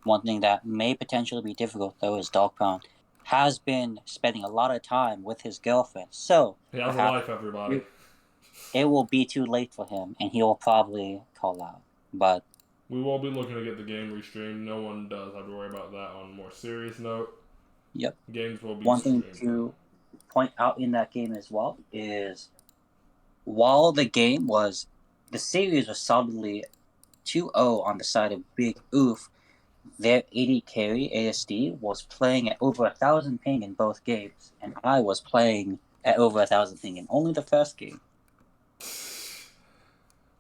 One thing that may potentially be difficult, though, is Dog Pound has been spending a lot of time with his girlfriend. So He has a life, everybody. It will be too late for him, and he will probably call out. But we won't be looking to get the game restreamed. No one does have to worry about that. On a more serious note, yep, games will be one streamed. thing to point out in that game as well is while the series was solidly 2-0 on the side of Big Oof, their AD carry, ASD, was playing at over 1,000 ping in both games, and I was playing at over 1,000 ping in only the first game.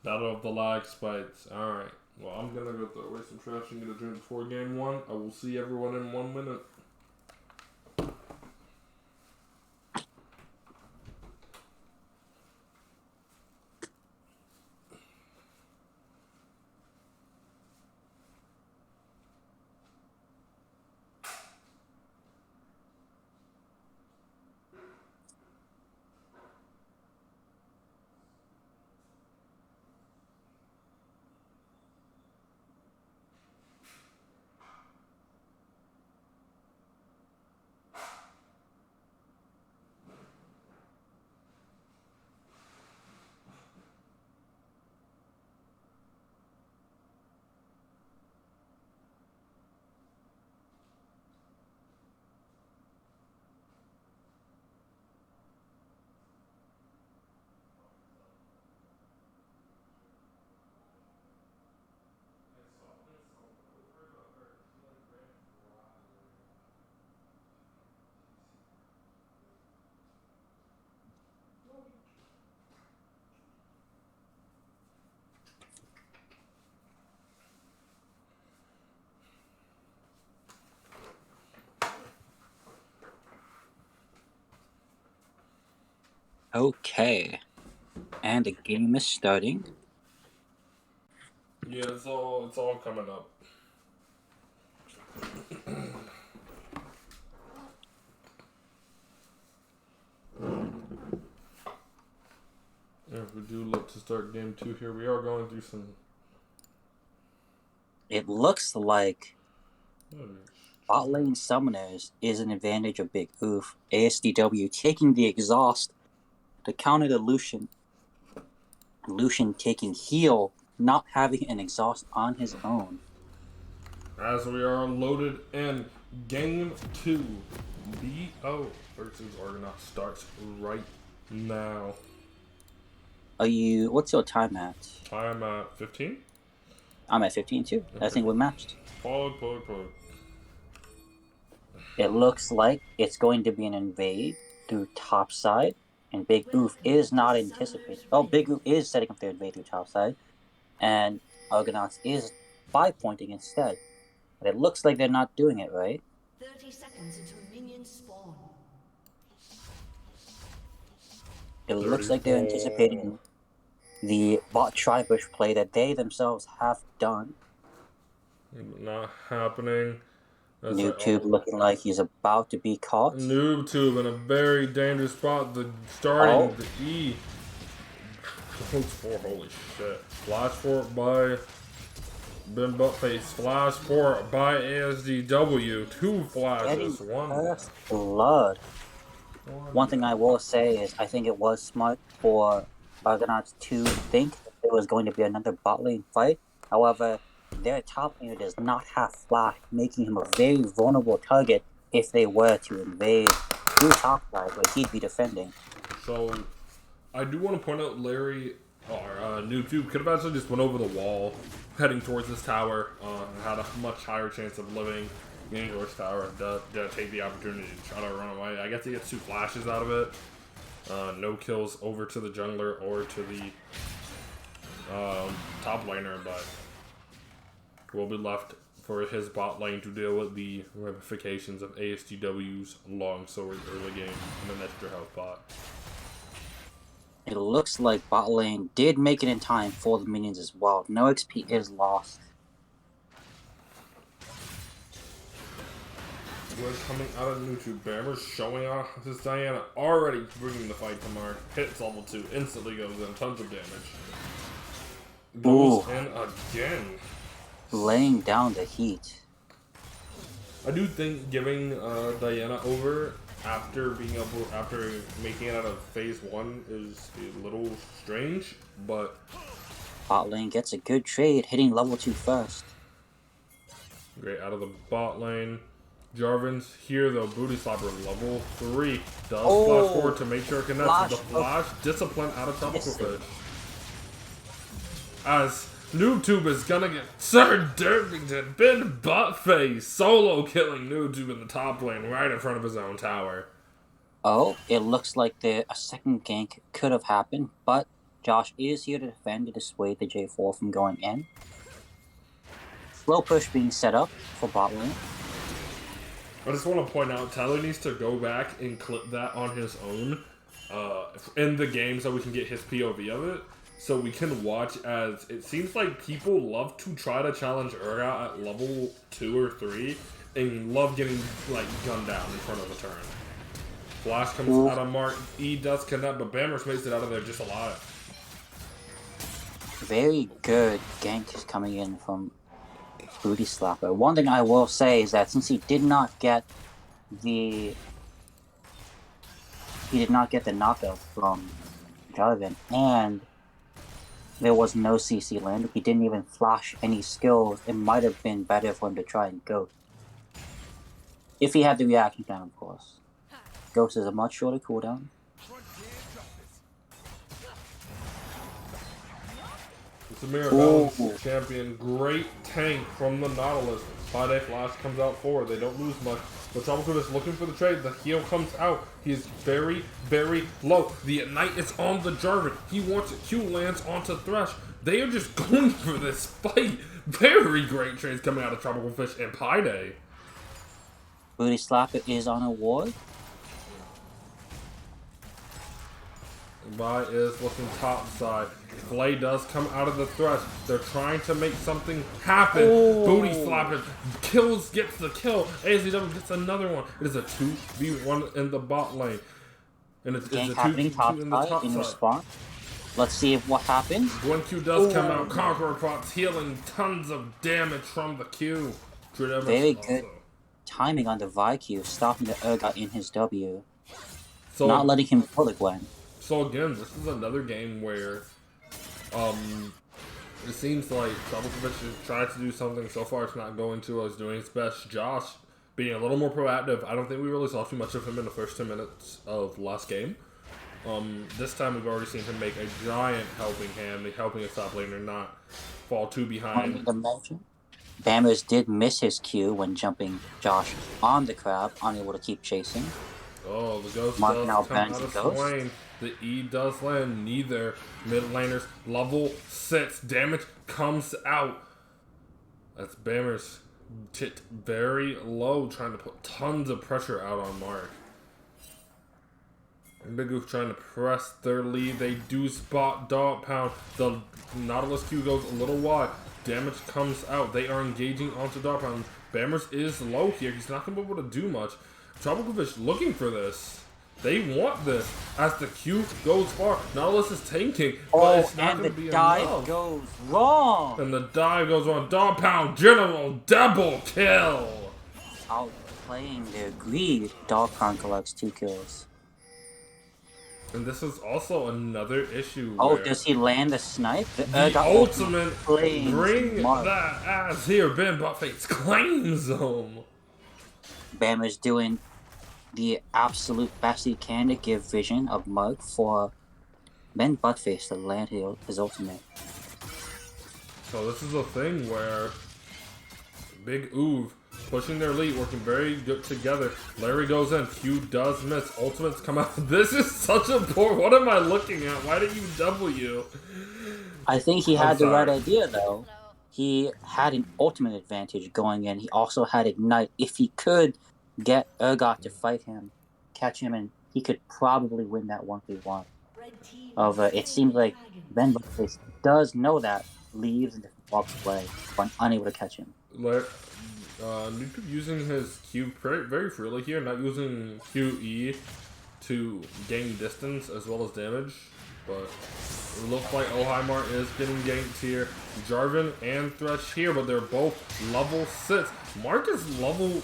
Battle of the lag spikes. Alright. Well, I'm going to go throw away some trash and get a drink before game 1. I will see everyone in 1 minute. Okay. And the game is starting. Yeah, it's all coming up. If we do look to start game 2 here, we are going through some... It looks like bot lane summoners is an advantage of Big Oof. ASDW taking the exhaust to counter the Lucian. Lucian taking heal, not having an exhaust on his own. As we are loaded in Game 2, BO versus Argonaut starts right now. What's your time at? I'm at 15. I'm at 15 too. I think we're matched. Pog. It looks like it's going to be an invade through top side, and Big Oof is not anticipating. Oh, Big Oof is setting up their invade through top side, and Argonauts is 5-pointing instead. But it looks like they're not doing it right. 30 seconds until minions spawn. It looks like they're anticipating the bot tri-bush play that they themselves have done. Not happening. NoobTube looking like he's about to be caught. NoobTube in a very dangerous spot. The starting the E. Goes for holy shit. Flash fort by Ben Buttface. Flash fort by ASDW. 2 flashes. One. First blood. One thing I will say is I think it was smart for Argonauts to think that there was going to be another bot lane fight. However, their top laner does not have flash, making him a very vulnerable target if they were to invade through top side where he'd be defending. So, I do want to point out Larry, or NoobTube, could have actually just went over the wall, heading towards this tower, had a much higher chance of living in York's tower, to take the opportunity to try to run away. I guess he gets 2 flashes out of it. No kills over to the jungler or to the top laner, but will be left for his bot lane to deal with the ramifications of ASGW's long sword early game and an extra health bot. It looks like bot lane did make it in time for the minions as well. No XP is lost. What's coming out of NoobTube? Bammer's showing off this Diana, already bringing the fight to mark. Hits level 2, instantly goes in, tons of damage. Goes in again. Laying down the heat. I do think giving Diana over after making it out of phase 1 is a little strange, but Bot lane gets a good trade, hitting level 2 first. Great out of the bot lane. Jarvan's here though, booty slapper level 3. Does flash forward to make sure it connects with the flash. Discipline out of Tropical Fish. As NoobTube is gonna get Sir Derpington, Ben Buttface, solo killing NoobTube in the top lane right in front of his own tower. Oh, it looks like a second gank could have happened, but Josh is here to defend to dissuade the J4 from going in. Slow push being set up for bot lane. I just want to point out, Tyler needs to go back and clip that on his own in the game so we can get his POV of it. So we can watch as it seems like people love to try to challenge Urgot at level 2 or 3 and love getting like gunned down in front of a turn. Flash comes out of Mark, E does connect, but Bammers makes it out of there just alive. Very good gank is coming in from Booty Slapper. One thing I will say is that since he did not get the knockout from Jarvan, and there was no CC land, he didn't even flash any skills, it might have been better for him to try and Ghost. If he had the reaction time, of course. Ghost is a much shorter cooldown. Samira Balance, champion, great tank from the Nautilus. 5-day flash comes out forward. They don't lose much. But Tropical is looking for the trade. The heal comes out. He is very, very low. The Ignite is on the Jarvan. He wants it. Q lands onto Thresh. They are just going for this fight. Very great trades coming out of Tropical Fish and Payday. Booty Slapper is on a ward. Vi is looking top side. Flay does come out of the Thresh. They're trying to make something happen. Booty Slapper gets the kill. AZW gets another one. It is a 2v1 in the bot lane. And it's a 2v2 in the top side. Response. Let's see what happens. When Q does come out, Conqueror Pots healing tons of damage from the Q. Very good timing on the Vi Q, stopping the Urgot in his W. So, not letting him pull the Gwen. So again, this is another game where it seems like Tropical Fish is trying to do something. So far, it's not going to. It's doing its best. Josh being a little more proactive. I don't think we really saw too much of him in the first 10 minutes of last game. This time we've already seen him make a giant helping hand, helping a top laner not fall too behind. Bammers did miss his cue when jumping Josh on the crab, unable to keep chasing. Oh, the ghost Mark does now come bans out the of ghost. Swain. The E does land. Neither mid laners level 6. Damage comes out. That's Bammers tit very low, trying to put tons of pressure out on Mark. Big Goof trying to press their lead. They do spot Dog Pound. The Nautilus Q goes a little wide. Damage comes out. They are engaging onto Dog Pound. Bammers is low here. He's not going to be able to do much. Tropical looking for this. They want this. As the Q goes far, Nautilus is tanking, but it's not going to be enough. And the dive goes wrong. And the dive goes wrong. Dog Pound General double kill. Outplaying their greed, Dog Pound collects 2 kills. And this is also another issue. Oh, does he land the snipe? The ultimate bring Mark. that ass here. Ben Buttface claims him. Bammer's doing the absolute best he can to give vision of Mug for Ben Buttface to land his ultimate. So this is a thing where Big Oov pushing their lead, working very good together. Larry goes in. Q does miss. Ultimates come out. This is such a poor... What am I looking at? Why did you W? I think he had the right idea, though. He had an ultimate advantage going in. He also had Ignite. If he could get Urgot to fight him, catch him, and he could probably win that 1v1. It seems like Ben Buttface does know that, leaves and walks away, but unable to catch him. Nuke using his Q very freely here, not using QE to gain distance as well as damage, but it looks like Oheimar is getting ganked here. Jarvan and Thresh here, but they're both level 6. Mark is level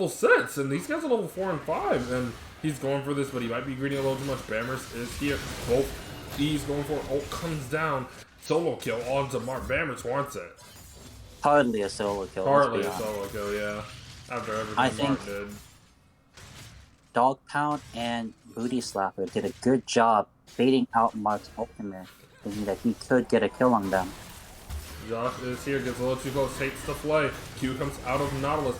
6, and these guys are level 4 and 5, and he's going for this, but he might be greeting a little too much. Bammers is here. Both E's going for it. Ult comes down. Solo kill onto Mark. Bammers wants it. Hardly a solo kill. Hardly a solo kill, yeah. After everything Mark did. Dog Pound and Booty Slapper did a good job baiting out Mark's ultimate, thinking that he could get a kill on them. Josh is here, gets a little too close, takes the play. Q comes out of Nautilus.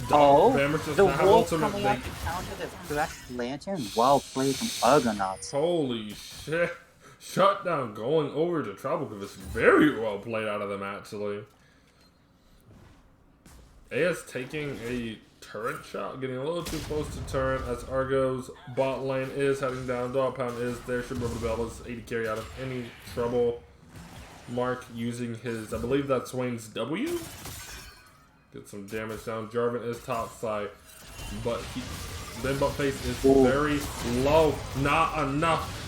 Bammers does not have ultimate. Coming out to counter the direct lantern. Well played from Argonauts. Holy shit. Shutdown going over to Tropical. It's very well played out of them, actually. AS taking a turret shot, getting a little too close to turret as Argo's bot lane is heading down. Dog Pound is there, should be able to bail this 80 carry out of any trouble. Mark using his, I believe that's Swain's W. Get some damage down. Jarvan is top side, but Ben Buttface is very low. Not enough.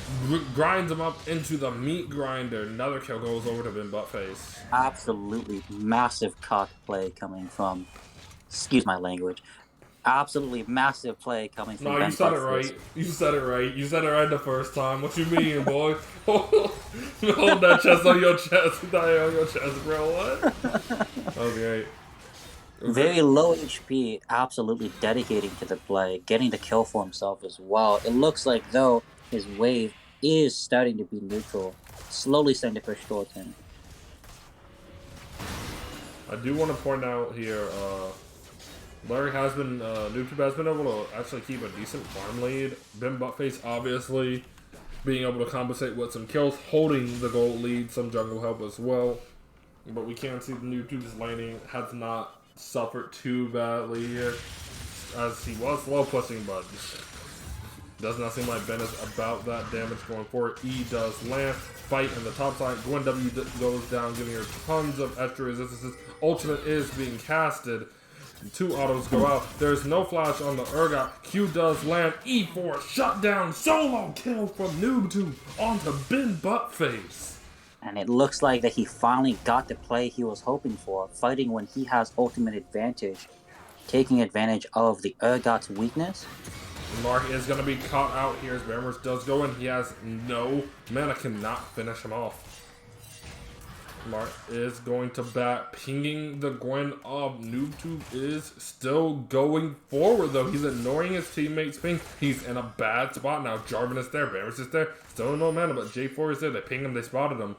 Grinds him up into the meat grinder. Another kill goes over to Ben Buttface. Absolutely massive cock play coming from, excuse my language, absolutely massive play coming from Ben you said Buttface. it right. You said it right. You said it right the first time. What you mean, boy? Hold that chest on your chest. Die on your chest, bro. What? Okay. Very low HP, absolutely dedicating to the play, getting the kill for himself as well. It looks like, though, his wave is starting to be neutral, slowly starting to push towards him. I do want to point out here, Larry has been, NoobTube has been able to actually keep a decent farm lead. Ben Buttface obviously being able to compensate with some kills, holding the gold lead, some jungle help as well. But we can see the NoobTube's laning has not suffered too badly here, as he was slow pushing, but does not seem like Ben is about that damage going forward. E does land, fight in the top side. Gwen W goes down, giving her tons of extra resistances. Ultimate is being casted. 2 autos go out. There's no flash on the Urgot. Q does land. E4 shutdown. Solo kill from NoobTube onto Ben Buttface. And it looks like that he finally got the play he was hoping for, fighting when he has ultimate advantage, taking advantage of the Urgot's weakness. Mark is going to be caught out here as Bammers does go in. He has no mana, cannot finish him off. Mart is going to bat, pinging the Gwen up. NoobTube is still going forward, though. He's ignoring his teammates' ping. He's in a bad spot now. Jarvan is there. Varus is there. Still no mana, but J4 is there. They ping him. They spotted him.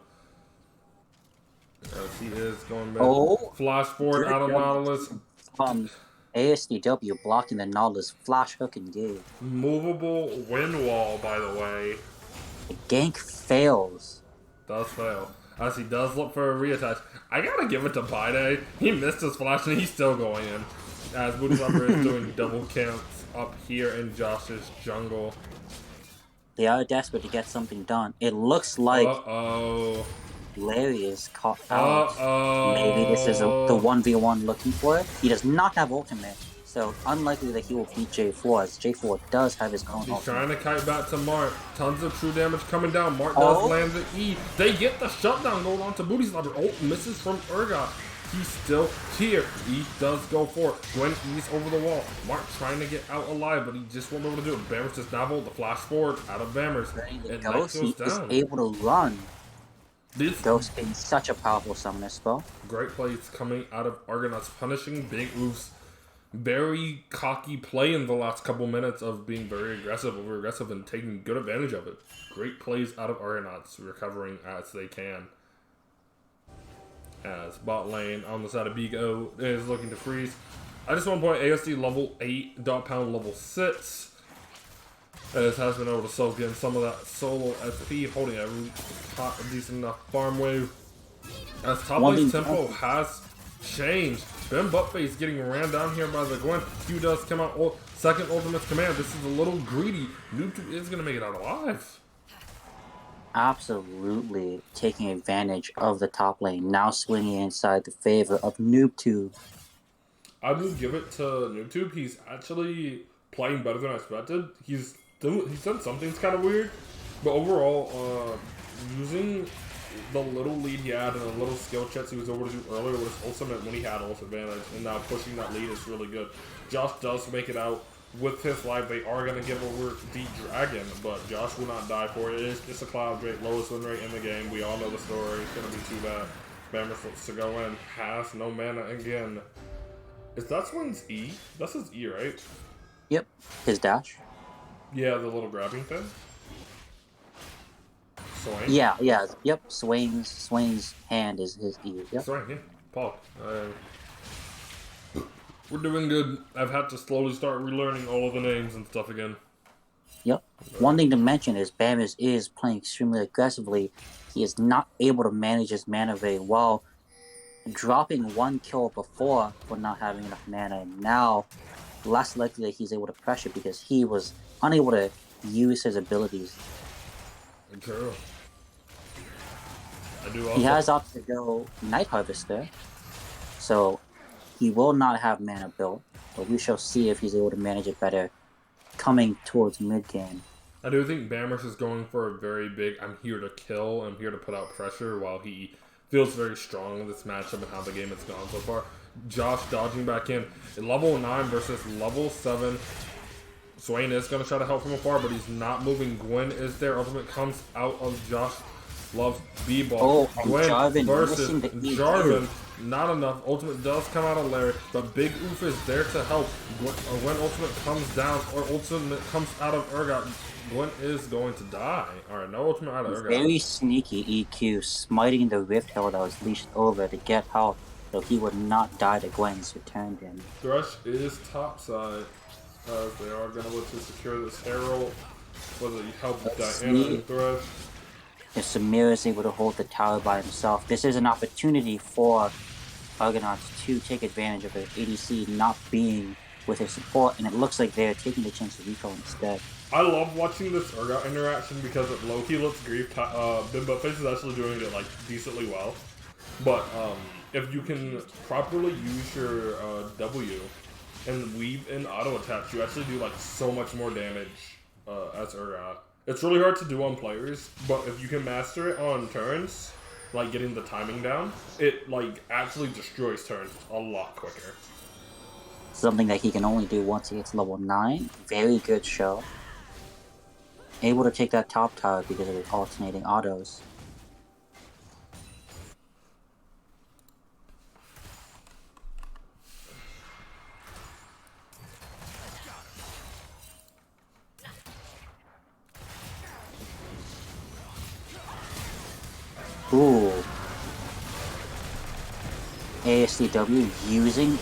As he is going back. Oh, Flash forward out of Nautilus. ASDW blocking the Nautilus flash hook and gate. Movable wind wall, by the way. The gank fails. Does fail. As he does look for a reattach. I gotta give it to Bide. He missed his flash and he's still going in. As Bootstrapper is doing double camps up here in Josh's jungle. They are desperate to get something done. It looks like Larry is caught out. Maybe this is the 1v1 looking for it. He does not have ultimate, so unlikely that he will beat J4, as J4 does have his own He's ultimate. trying to kite back to Mart. Tons of true damage coming down. Mart does land the E. They get the shutdown going on to Booty Slapper. Oh, misses from Urgot. He's still here. E does go for it. Gwen E's over the wall. Mart trying to get out alive, but he just won't be able to do it. Bammers just now the flash forward out of Bammers. And Ghost goes is down. able to run. This Ghost being such a powerful summoner spell. great plays coming out of Argonauts, punishing Big Oof's very cocky play in the last couple minutes of being very aggressive, over-aggressive, and taking good advantage of it. Great plays out of Argonauts, recovering as they can. As bot lane on the side of BO is looking to freeze. I just want to point ASD level 8, dot pound level 6. As has been able to soak in some of that solo SP, holding a decent enough farm wave. As top lane's tempo has changed. Ben Buttface getting ran down here by the Gwen. Q does come out. Second ultimate command. This is a little greedy. NoobTube is going to make it out alive. Absolutely taking advantage of the top lane. Now swinging inside the favor of NoobTube. I would give it to NoobTube. He's actually playing better than I expected. He's done something's kind of weird. But overall, using the little lead he had and the little skill checks he was able to do earlier with his ultimate when he had ult advantage, and now pushing that lead is really good. Josh does make it out with his life. They are going to give over the Dragon, but Josh will not die for it. It is just a Cloud Drake, lowest win rate in the game. We all know the story. It's going to be too bad. Bammer looks to go in. Has no mana again. Is that Swing's E? That's his E, right? Yep, his dash. Yeah, the little grabbing thing. Swain? Yeah, yep. Swain's hand is his E. Yep. Swain, yeah. Paul. We're doing good. I've had to slowly start relearning all of the names and stuff again. Yep. One thing to mention is Bammers is playing extremely aggressively. He is not able to manage his mana very well, dropping one kill before for not having enough mana, and now less likely that he's able to pressure because he was unable to use his abilities. True. I do also. He has opted to go Night Harvester, so he will not have mana built, but we shall see if he's able to manage it better coming towards mid-game. I do think Bammers is going for a very big, I'm here to kill, I'm here to put out pressure, while he feels very strong in this matchup and how the game has gone so far. Josh dodging back in. Level 9 versus level 7. Swain is going to try to help from afar, but he's not moving. Gwen is there. Ultimate comes out of Josh. Loves B-Ball. Oh, Gwen Jarvan versus missing the E Jarvan. Not enough. Ultimate does come out of Larry, but Big Oof is there to help. When Ultimate comes down, or Ultimate comes out of Urgot, Gwen is going to die. Alright, no Ultimate out of Urgot. Very sneaky EQ, smiting the Rift Hill that was leashed over to get help, so he would not die to Gwen's return damage. Thresh is topside. They are going to look to secure this Herald. Whether you help Diana and Thresh. If Samir is able to hold the tower by himself, this is an opportunity for Argonauts to take advantage of their ADC not being with his support, and it looks like they're taking the chance to recall instead. I love watching this Urgot interaction because it low-key looks grief. Bimboface is actually doing it like decently well. But if you can properly use your W and weave in auto attacks, you actually do like so much more damage as Urgot. It's really hard to do on players, but if you can master it on turns, like getting the timing down, it like actually destroys turns a lot quicker. Something that he can only do once he gets level 9. Very good show. Able to take that top tower because of his alternating autos. Ooh. ASDW using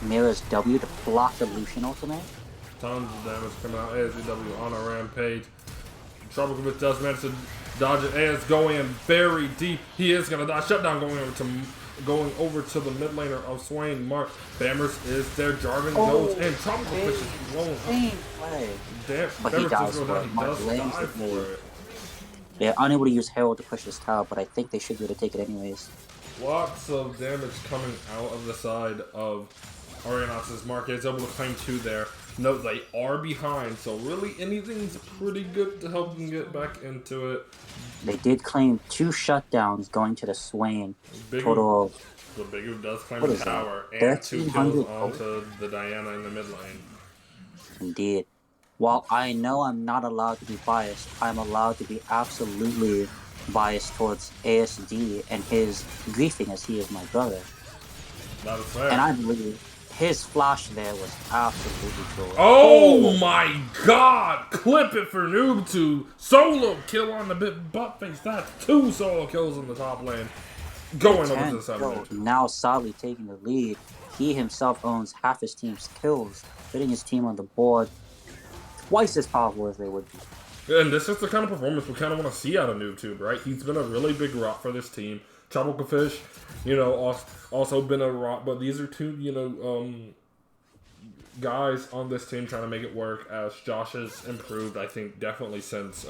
Mira's W to block the Lucian ultimate. Tons of damage coming out. ASDW on a rampage. Tropical does manage to dodge it. AS going in very deep. He is gonna die. Shutdown going over to the mid laner of Swain. Mark Bammers is there. Jarvan goes in. Tropical Fish is blown up. Damn, But he dies for it. He does die for it. They're unable to use Herald to push this tower, but I think they should be able to take it anyways. Lots of damage coming out of the side of Argonauts' Mark is able to claim 2 there. Note they are behind, so really anything's pretty good to help them get back into it. They did claim 2 shutdowns going to the Swain. Big Total of... The Big does claim What the is tower that? and 2 kills 1300 onto the Diana in the mid lane. Indeed. While I know I'm not allowed to be biased, I'm allowed to be absolutely biased towards ASD and his griefing as he is my brother. That is fair. And I believe his flash there was absolutely true. Oh my god! Clip it for NoobTube. Solo kill on the butt face. That's 2 solo kills in the top lane. Going over to the 7 now sadly taking the lead. He himself owns half his team's kills, putting his team on the board twice as powerful as they would be. And this is the kind of performance we kind of want to see out of NoobTube, right? He's been a really big rock for this team. Tropical Fish, you know, also been a rock, but these are 2, you know, guys on this team trying to make it work as Josh has improved, I think, definitely since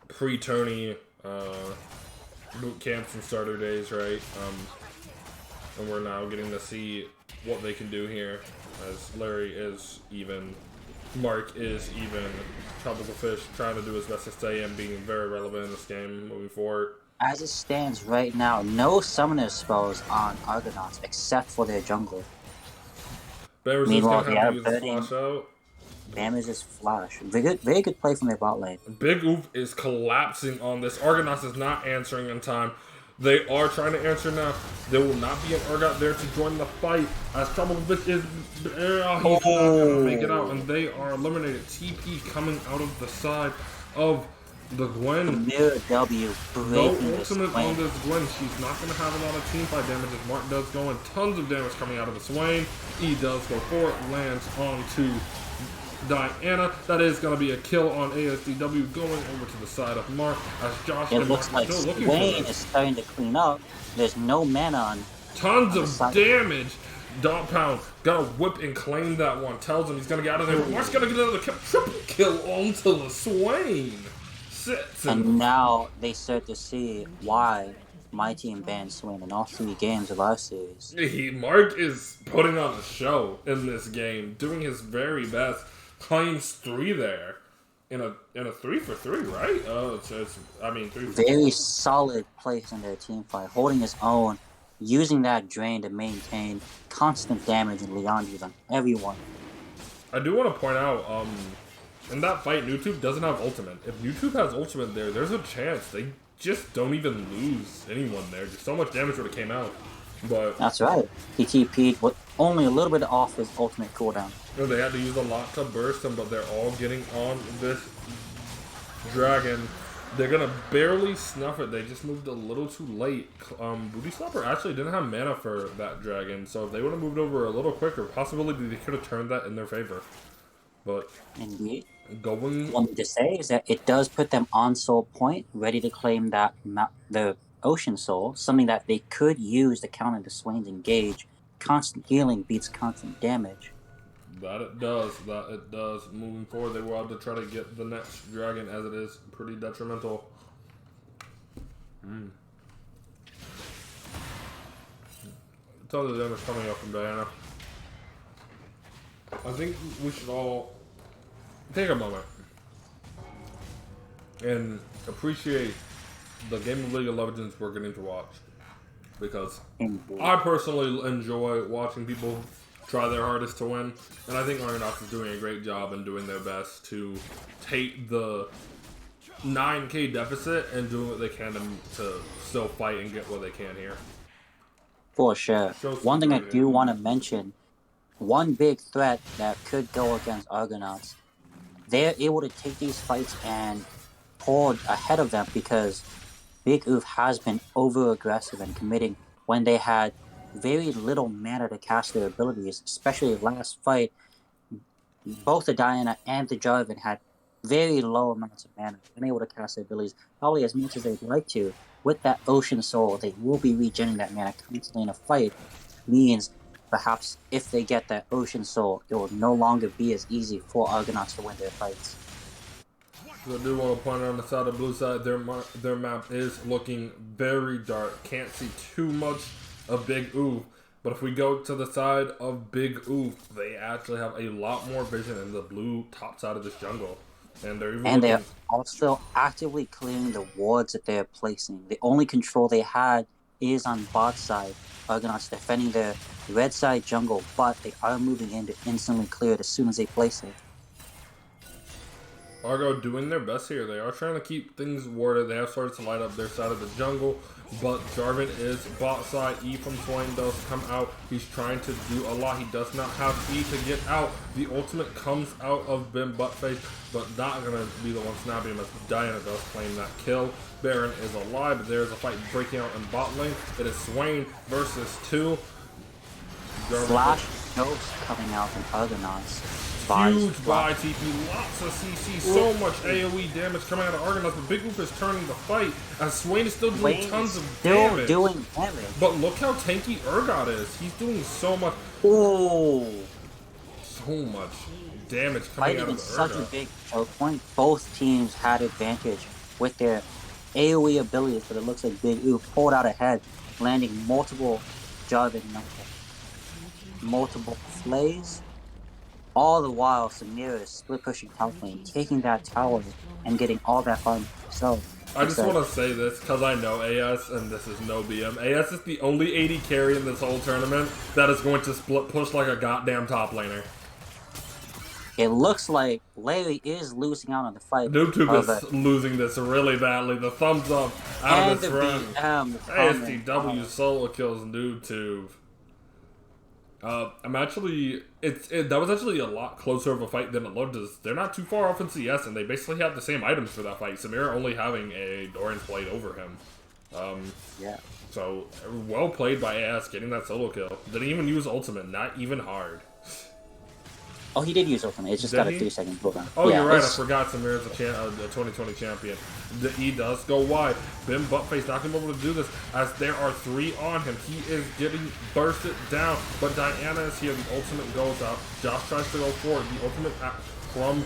pre-Tony boot camps and starter days, right? And we're now getting to see what they can do here as Larry is even, Mark is even, Tropical Fish trying to do his best to stay in, being very relevant in this game moving forward. As it stands right now, no summoner spells on Argonauts except for their jungle. Bears is going to have to use his flash out. Damage's flash. Very good play from their bot lane. Big Oof is collapsing on this. Argonauts is not answering in time. They are trying to answer now. There will not be an Argot there to join the fight. As Tropical Fish is... he's not going to make it out. And they are eliminated. TP coming out of the side of the Gwen. Mirror W No ultimate on this Gwen. She's not going to have a lot of teamfight damage as Mark does go in. Tons of damage coming out of the Swain. E does go for it. Lands onto Diana. That is going to be a kill on ASDW going over to the side of Mark as Josh it and looks Mark like still looking Swain for is starting to clean up. There's no mana on. Tons of damage. Dog Pound got a whip and claim that one. Tells him he's going to get out of there. Mark's going to get another kill. Triple kill onto the Swain. Sits And now they start to see why my team banned Swain in all 3 games of our series. Mark is putting on a show in this game, doing his very best. Claims 3 there in a 3-for-3, right? I mean 3 for Very solid place in their team fight, holding his own, using that drain to maintain constant damage and Leandri's on everyone. I do want to point out, in that fight, NoobTube doesn't have ultimate. If NoobTube has ultimate there's a chance they just don't even lose anyone there. Just so much damage would have came out. But that's right. He TP'd with only a little bit off his ultimate cooldown. You know, they had to use a lot to burst him, but they're all getting on this dragon. They're gonna barely snuff it. They just moved a little too late. Booty Slapper actually didn't have mana for that dragon, so if they would have moved over a little quicker, possibility they could have turned that in their favor. But indeed, going. What I to say is that it does put them on soul point, ready to claim that the Ocean Soul, something that they could use to counter the Swain's engage. Constant healing beats constant damage. That it does. Moving forward, they will have to try to get the next dragon, as it is pretty detrimental. Tons of damage coming up from Diana. I think we should all take a moment and appreciate the game of League of Legends we're getting to watch. Because I personally enjoy watching people try their hardest to win. And I think Argonauts is doing a great job and doing their best to take the 9K deficit and doing what they can to still fight and get what they can here. For sure. One thing I do want to mention, one big threat that could go against Argonauts, they're able to take these fights and pull ahead of them because Big Oof has been over aggressive and committing when they had very little mana to cast their abilities, especially last fight. Both the Diana and the Jarvan had very low amounts of mana, unable to cast their abilities probably as much as they'd like to. With that Ocean Soul, they will be regenerating that mana constantly in a fight, means perhaps if they get that Ocean Soul, it will no longer be as easy for Argonauts to win their fights. So I do want to point out on the side of blue side, their map is looking very dark. Can't see too much of Big Oof. But if we go to the side of Big Oof, they actually have a lot more vision in the blue top side of this jungle. And they're even And they're also actively clearing the wards that they're placing. The only control they had is on bot side. Argonauts defending their red side jungle, but they are moving in to instantly clear it as soon as they place it. Argo doing their best here. They are trying to keep things warded. They have started to light up their side of the jungle, but Jarvan is bot side. E from Swain does come out. He's trying to do a lot. He does not have E to get out. The ultimate comes out of Bim Buttface, but not going to be the one snapping him as Diana does claim that kill. Baron is alive, but there's a fight breaking out in bot lane. It is Swain versus 2. Flash Ghost coming out from Argonauts. Huge buy TP, lots of CC, so much AoE damage coming out of Argonauts, but Big Oof is turning the fight as Swain is still doing tons of damage. Doing damage. But look how tanky Urgot is. He's doing so much. Oh, So much damage coming out of such a Urgot. big choke point. Both teams had advantage with their AoE abilities, but it looks like Big Oof pulled out ahead, landing multiple Jarvan multiple plays. All the while, Samira is split pushing top lane, taking that tower and getting all that farm. So I just want to say this because I know AS, and this is no BM. AS is the only AD carry in this whole tournament that is going to split push like a goddamn top laner. It looks like Larry is losing out on the fight. NoobTube is losing this really badly. The thumbs up out of this run. ASTW solo kills NoobTube. I'm actually, that was actually a lot closer of a fight than it looked. They're not too far off in CS, and they basically have the same items for that fight. Samira only having a orange blade over him. Yeah. So, well played by AS getting that solo kill. Didn't even use ultimate, not even hard. Oh, he did use ultimate. It's just got a 3-second cooldown. Oh, yeah, you're right. I forgot Samira's a 2020 champion. The E does go wide. Bim Buttface not going to be able to do this as there are 3 on him. He is getting bursted down, but Diana is here. The ultimate goes out. Josh tries to go forward. The ultimate from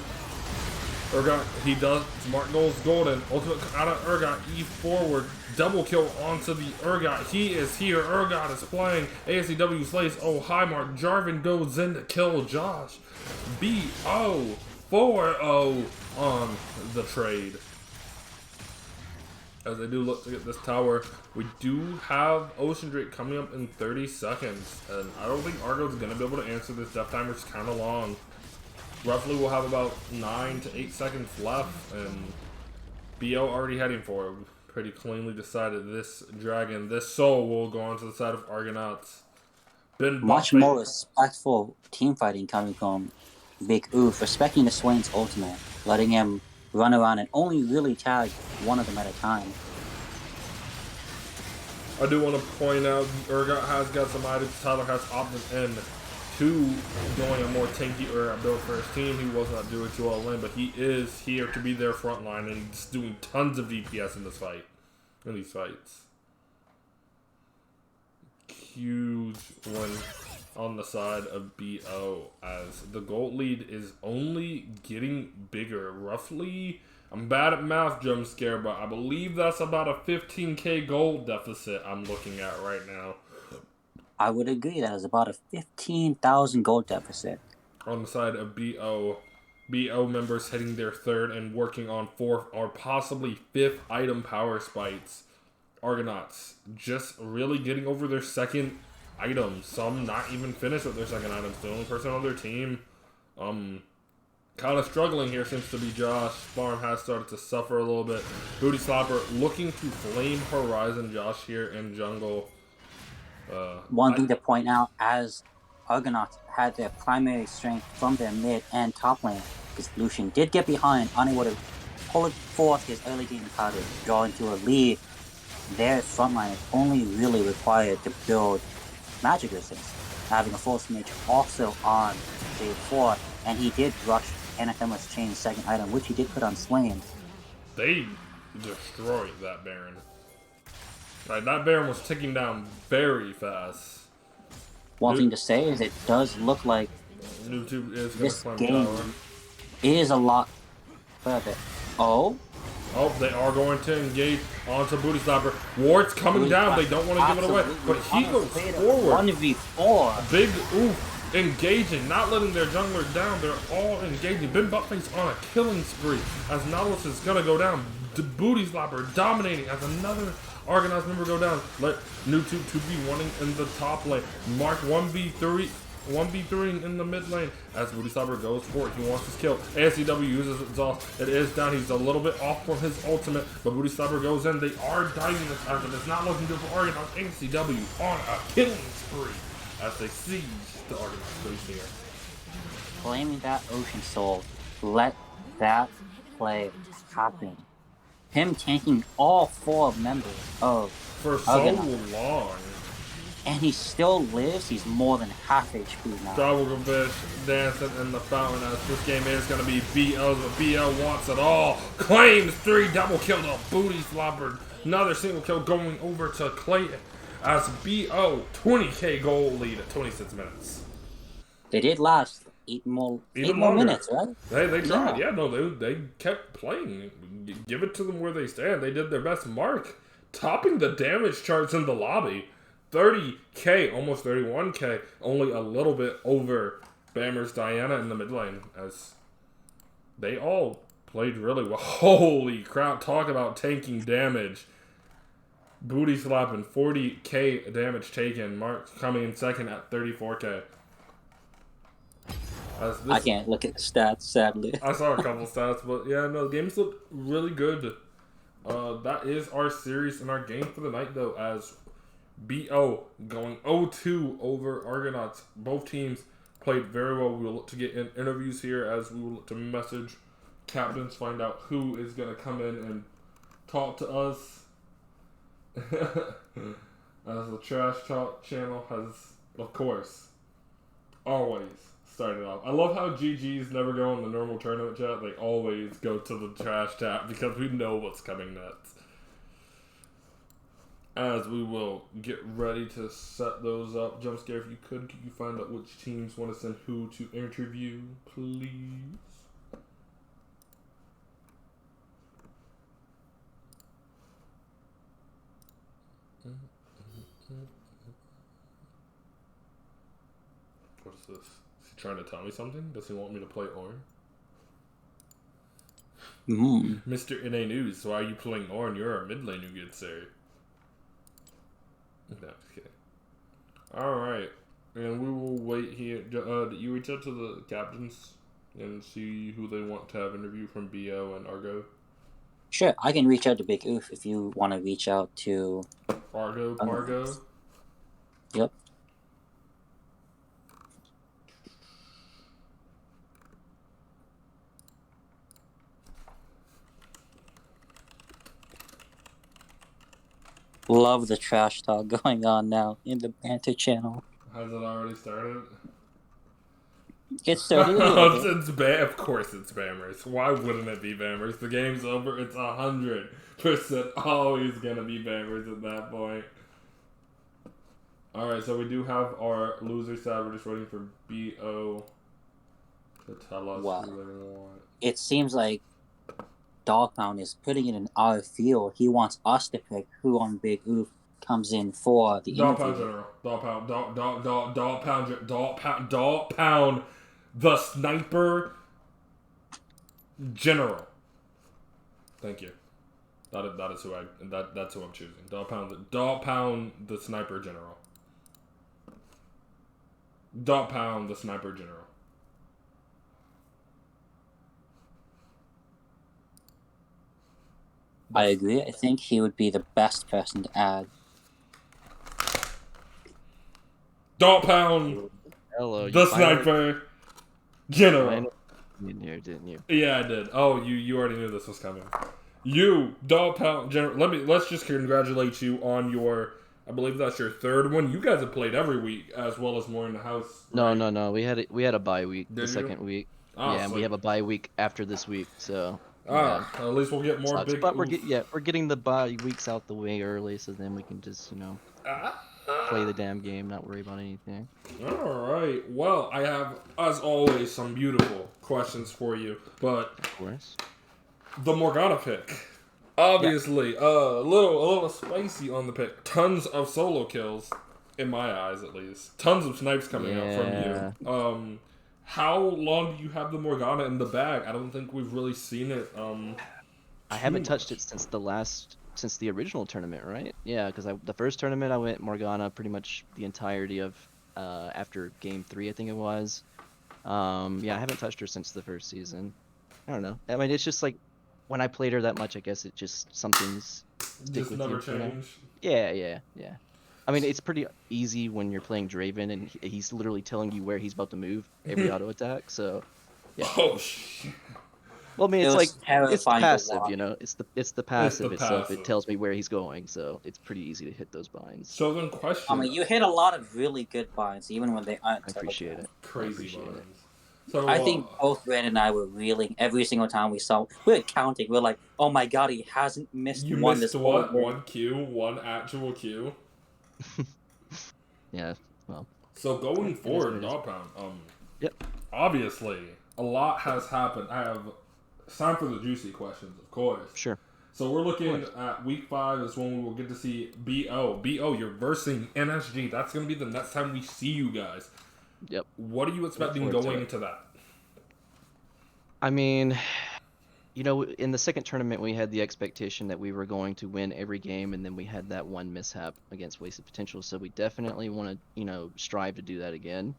Urgot. He does. Smart goes golden. Ultimate out of Urgot. E forward. Double kill onto the Urgot. He is here. Urgot is playing. ASCW slays. Oh, hi, Mark. Jarvan goes in to kill Josh. BO 4-0 on the trade. As they do look to get this tower, we do have Ocean Drake coming up in 30 seconds. And I don't think Argo's going to be able to answer this. Death timer's kind of long. Roughly, we'll have about 9 to 8 seconds left. And BO already heading for it. Pretty cleanly decided this dragon, this soul will go onto the side of Argonauts. Much more respectful team fighting coming from Big Oof, respecting the Swain's ultimate, letting him run around and only really tag one of them at a time. I do want to point out Urgot has got some items. Tyler has opted in to going a more tanky Urgot build for his team. He was not doing too well lane, but he is here to be their front line and he's doing tons of DPS in this fight. In these fights. Huge win on the side of BO as the gold lead is only getting bigger. Roughly, I'm bad at math, jump scare, but I believe that's about a 15k gold deficit I'm looking at right now. I would agree that is about a 15,000 gold deficit. On the side of BO members hitting their 3rd and working on 4th or possibly 5th item power spites. Argonauts just really getting over their 2nd item. Some not even finished with their 2nd items. The only person on their team kind of struggling here seems to be Josh. Farm has started to suffer a little bit. Booty Slapper looking to flame Horizon Josh here in jungle. One thing to point out, as Argonauts had their primary strength from their mid and top lane, because Lucian did get behind, unable to pull forth his early game powder, drawing to a lead their frontline is only really required to build magic resistance. Having a Force Mage also on day 4, and he did rush Anathema's Chain's second item, which he did put on Swain. They destroyed that Baron. Right, that Baron was ticking down very fast. One thing to say is it does look like YouTube is going to this climb game tower. is a lot further. Oh? Oh, they are going to engage onto Booty Slapper. Ward's coming down. They don't want to give it away. But he goes forward. 1v4. Big oof. Engaging. Not letting their jungler down. They're all engaging. Ben Buttface on a killing spree. As Nautilus is going to go down. The Booty Slapper dominating as another Argonauts member go down. Let Newtube 2v1ing in the top lane. Mark 1v3 in the mid lane as Booty Slapper goes for it. He wants his kill. ASCW uses exhaust. It is down. He's a little bit off from his ultimate, but Booty Slapper goes in. They are diving this as it is not looking good for Argonauts. ASCW on a killing spree as they siege the Argonauts base here. Claiming that Ocean Soul. Let that play happen. Him tanking all 4 members of For so Argonauts. long. And he still lives. He's more than half HP now. Tropical Fish dancing in the fountain as this game is going to be BO's, but BO wants it all. Claims 3 double kill to Booty Slapper. Another single kill going over to Clayton as BO 20k goal lead at 26 minutes. They did last 8 more minutes, right? They tried. Yeah, no, they kept playing. Give it to them where they stand. They did their best. Mark topping the damage charts in the lobby. 30k, almost 31k, only a little bit over Bammer's Diana in the mid lane as they all played really well. Holy crap, talk about tanking damage. Booty slapping, 40k damage taken. Mark coming in second at 34k. I can't look at the stats, sadly. I saw a couple stats, but yeah, no, the games look really good. That is our series and our game for the night, though, as BO going 0-2 over Argonauts. Both teams played very well. We will look to get in interviews here as we will look to message captains, find out who is going to come in and talk to us. As the Trash Talk channel has, of course, always started off. I love how GGs never go in the normal tournament chat. They always go to the Trash Chat because we know what's coming next. As we will get ready to set those up. Jumpscare, if you could you find out which teams want to send who to interview, please? What is this? Is he trying to tell me something? Does he want me to play Ornn? Mr. NA News, why are you playing Ornn? You're a mid lane, you good sir. No, just kidding. Alright. And we will wait here. You reach out to the captains and see who they want to have interview from BO and Argo? Sure, I can reach out to Big Oof if you want to reach out to... Argo? Yep. Love the trash talk going on now in the banter channel. Has it already started? It started. Of course it's Bammers. Why wouldn't it be Bammers? The game's over. It's 100% always gonna be Bammers at that point. Alright, so we do have our loser side. We're just waiting for BO to tell us who they want. It seems like Dogpound is putting it in our field. He wants us to pick who on Big Oof comes in for the interview. Dogpound General. Dogpound the Sniper General. Thank you. That's who I'm choosing. Dogpound the Sniper General. Dogpound the Sniper General. I agree. I think he would be the best person to add. Dogpound Hello, the Sniper General. In here, didn't you? Yeah, I did. Oh, you already knew this was coming. You, Dog Pound, let's just congratulate you on your, I believe that's your third one. You guys have played every week as well as more in the house. No, right? no. We had a bye week the Did you? second week. Ah, Yeah, and we sweet. have a bye week after this week, so yeah. At least we'll get more Sucks. big. But Oof. we're getting the bye weeks out the way early, so then we can just play the damn game, not worry about anything. All right. Well, I have, as always, some beautiful questions for you, but Of course. the Morgana pick. Obviously, a little spicy on the pick. Tons of solo kills, in my eyes at least. Tons of snipes coming out from you. How long do you have the Morgana in the bag? I don't think we've really seen it. I haven't touched it since the original tournament, right? Yeah, because the first tournament I went Morgana pretty much the entirety of after game 3, I think it was. Yeah, I haven't touched her since the first season. I don't know. I mean, it's just like when I played her that much, I guess it just something's stick Just with never you. changed. Yeah. I mean, it's pretty easy when you're playing Draven and he's literally telling you where he's about to move every auto attack. So, yeah. Oh shit. Well, I mean, It it's was like it's terrifying to passive, watch. you know. It's the passive itself. passive. It tells me where he's going, so it's pretty easy to hit those binds. So then, question. I mean, you hit a lot of really good binds, even when they aren't. I appreciate it. Crazy appreciate it. buttons. So I think both Red and I were reeling every single time we were counting. We're like, oh my god, he hasn't missed you one missed this whole what? game. One Q, one actual Q. Yeah. Well. So going It is forward, what it is. Dog Pound. Yep. Obviously, a lot has happened. I have. It's time for the juicy questions, of course. Sure. So we're looking at week 5 is when we will get to see BO. BO, you're versing NSG. That's going to be the next time we see you guys. Yep. What are you expecting forward to going it. into that? I mean, you know, in the second tournament, we had the expectation that we were going to win every game, and then we had that one mishap against Wasted Potential. So we definitely want to, strive to do that again.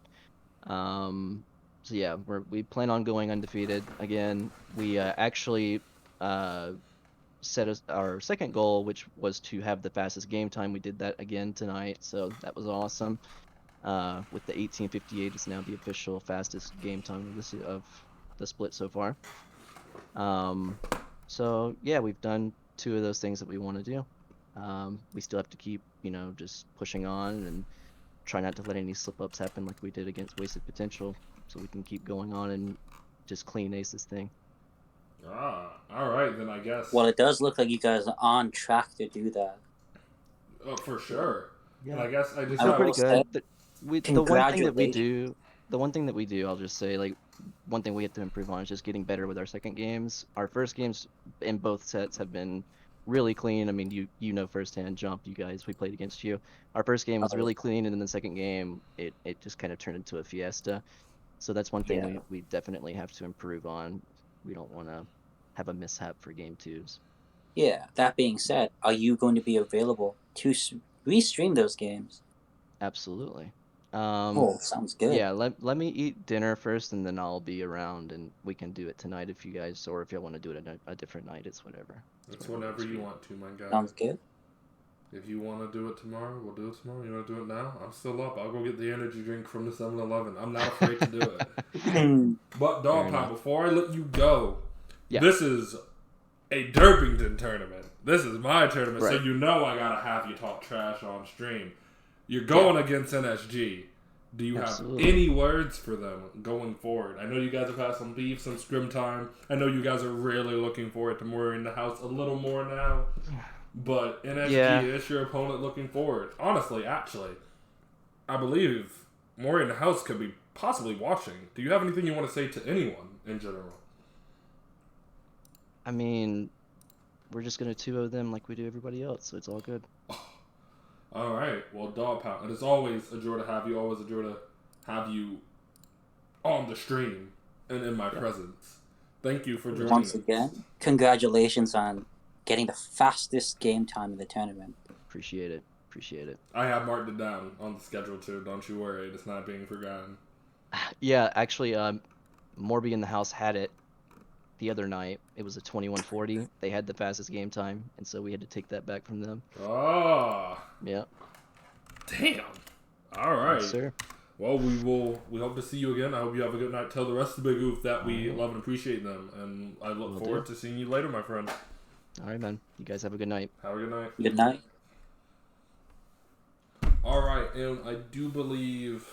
So yeah, we plan on going undefeated again. We actually set our second goal, which was to have the fastest game time. We did that again tonight, so that was awesome. With the 18:58, it's now the official fastest game time of the split so far. So yeah, we've done 2 of those things that we want to do. We still have to keep, just pushing on and try not to let any slip-ups happen like we did against Wasted Potential, so we can keep going on and just clean ace this thing. All right, then I guess. Well, it does look like you guys are on track to do that. Oh, for sure. Yeah. And I guess I just I Feel have. pretty will good. say, The one thing that we do, I'll just say, like, one thing we have to improve on is just getting better with our second games. Our first games in both sets have been really clean. I mean, you know firsthand, Jump, you guys, we played against you. Our first game was really clean, and then the second game, it just kind of turned into a fiesta. So that's one thing we definitely have to improve on. We don't want to have a mishap for game 2s. Yeah, that being said, are you going to be available to restream those games? Absolutely. Sounds good. Yeah, let me eat dinner first, and then I'll be around, and we can do it tonight if you guys, or if you want to do it a different night, it's whatever. It's whenever you want to, my guy. Sounds good. If you want to do it tomorrow, we'll do it tomorrow. You want to do it now? I'm still up. I'll go get the energy drink from the 7-Eleven. I'm not afraid to do it. But, Dog Pound, before I let you go, this is a Derpington tournament. This is my tournament, so you know I got to have you talk trash on stream. You're going against NSG. Do you have any words for them going forward? I know you guys have had some beef, some scrim time. I know you guys are really looking forward to more in the house a little more now. But NSG is your opponent looking forward. Honestly, actually, I believe more in the house could be possibly watching. Do you have anything you want to say to anyone in general? I mean, we're just going to 2-0 them like we do everybody else, so it's all good. All right. Well, Dog Pound, it is always a joy to have you. Always a joy to have you on the stream and in my presence. Thank you for joining Once us. again, congratulations on getting the fastest game time in the tournament. Appreciate it. I have marked it down on the schedule too. Don't you worry. It's not being forgotten. Yeah, actually, Morby in the house had it the other night. It was a 21:40. They had the fastest game time, and so we had to take that back from them. Oh. Yeah. Damn. All right. Yes, sir. Well, we hope to see you again. I hope you have a good night. Tell the rest of the Big Oof that we love and appreciate them, and I look forward to seeing you later, my friend. All right, man. You guys have a good night. Have a good night. Good night. All right, and I do believe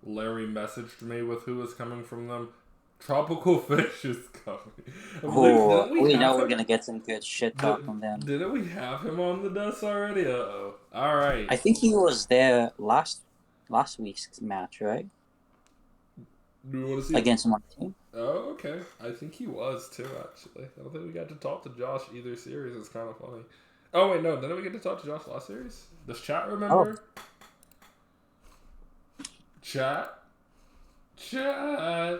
Larry messaged me with who is coming from them. Tropical Fish is coming. Oh, we know have we're him? gonna get some good shit talk from them. Didn't we have him on the desk already? Uh-oh. All right. I think he was there last week's match, right? Do we want to see Against my team. Oh, okay. I think he was too, actually. I don't think we got to talk to Josh either series. It's kind of funny. Oh, wait, no. Didn't we get to talk to Josh last series? Does chat remember? Chat? I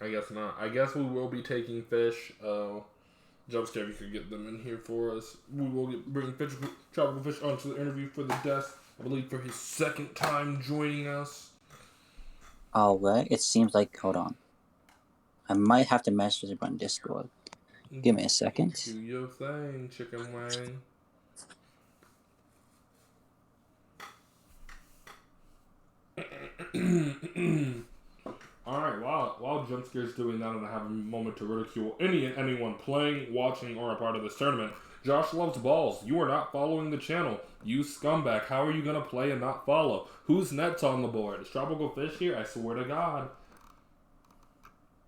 guess not. I guess we will be taking Fish. Jumpscare, you could get them in here for us. We will bring Tropical Fish onto the interview for the desk. I believe for his second time joining us. All right. It seems like. Hold on. I might have to message him on Discord. Give me a second. Do your thing, chicken wing. Alright, while Jumpscare's doing that and I have a moment to ridicule anyone playing, watching, or a part of this tournament, Josh loves balls. You are not following the channel. You scumbag. How are you going to play and not follow? Whose net's on the board? Is Tropical Fish here? I swear to God.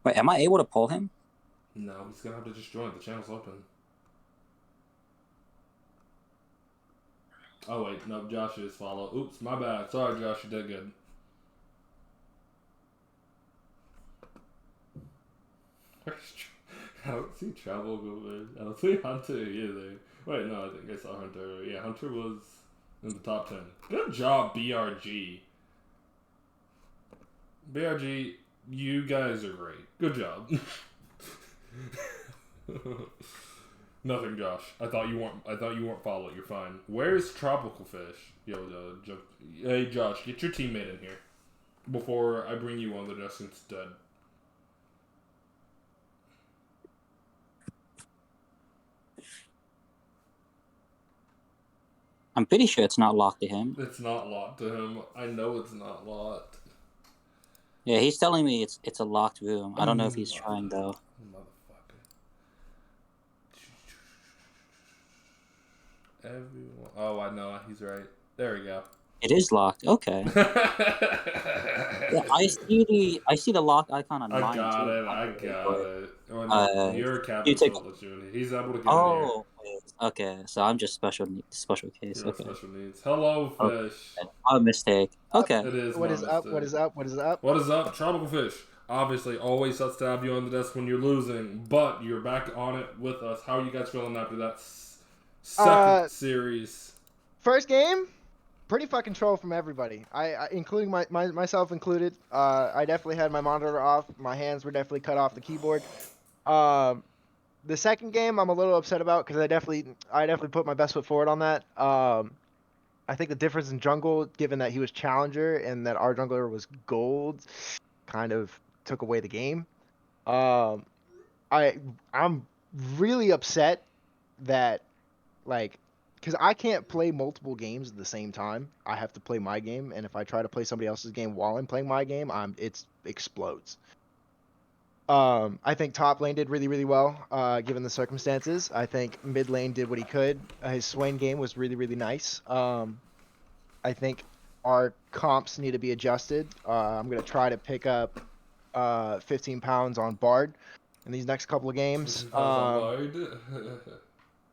Wait, am I able to pull him? No, he's going to have to just join. The channel's open. Oh, wait. No, Josh is follow. Oops, my bad. Sorry, Josh. You did good. I don't see Travel Fish. I don't see Hunter either. Wait, no, I think I saw Hunter. Yeah, Hunter was in the top 10. Good job, BRG. BRG, you guys are great. Good job. Nothing, Josh. I thought you weren't followed. You're fine. Where's Tropical Fish? Hey, Josh, get your teammate in here before I bring you on the desk instead. I'm pretty sure it's not locked to him. It's not locked to him. I know it's not locked. Yeah, he's telling me it's a locked room. I don't know if he's trying though. Motherfucker. Everyone. Oh, I know. He's right. There we go. It is locked. Okay. Yeah, I see the lock icon on mine too. I got it. Oh, no, your captain still lets you in. He's able to get in here. Oh, okay. So I'm just special case. You're Okay. special needs. Hello, Fish. A mistake. Okay. It is. What is up? What is up? What is up? What is up, Tropical Fish? Obviously, always sucks to have you on the desk when you're losing, but you're back on it with us. How are you guys feeling after that second series? First game, pretty fucking troll from everybody. I including myself included. I definitely had my monitor off. My hands were definitely cut off the keyboard. The second game, I'm a little upset about because I definitely put my best foot forward on that. I think the difference in jungle, given that he was challenger and that our jungler was gold, kind of took away the game. I'm really upset that, like, because I can't play multiple games at the same time. I have to play my game, and if I try to play somebody else's game while I'm playing my game, it explodes. I think top lane did really, really well, given the circumstances. I think mid lane did what he could. His Swain game was really, really nice. I think our comps need to be adjusted. I'm going to try to pick up 15 pounds on Bard in these next couple of games.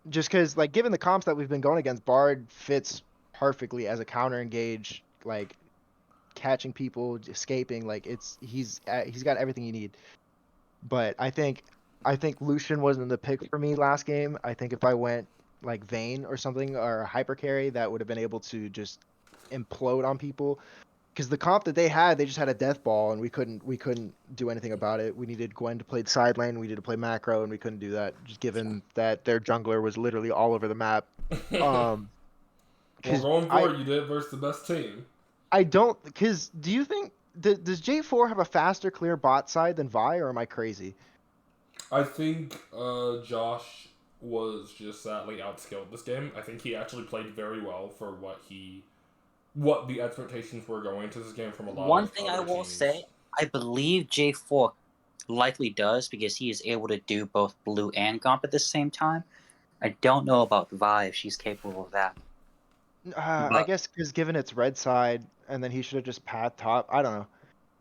Just because, like, given the comps that we've been going against, Bard fits perfectly as a counter engage, like, catching people, escaping. Like, he's got everything you need. But I think Lucian wasn't the pick for me last game. I think if I went like Vayne or something or hyper carry, that would have been able to just implode on people. Because the comp that they just had a death ball, and we couldn't do anything about it. We needed Gwen to play side lane, we needed to play macro, and we couldn't do that. Just given that their jungler was literally all over the map. Well, going forward, you did versus the best team. I don't, because do you think does J4 have a faster clear bot side than Vi, or am I crazy? I think Josh was just sadly outskilled this game. I think he actually played very well for what the expectations were going to this game from a lot One of thing other I will teams. say, I believe J4 likely does because he is able to do both blue and Gomp at the same time. I don't know about Vi if she's capable of that. I But guess because given it's red side, and then he should have just path top. I don't know.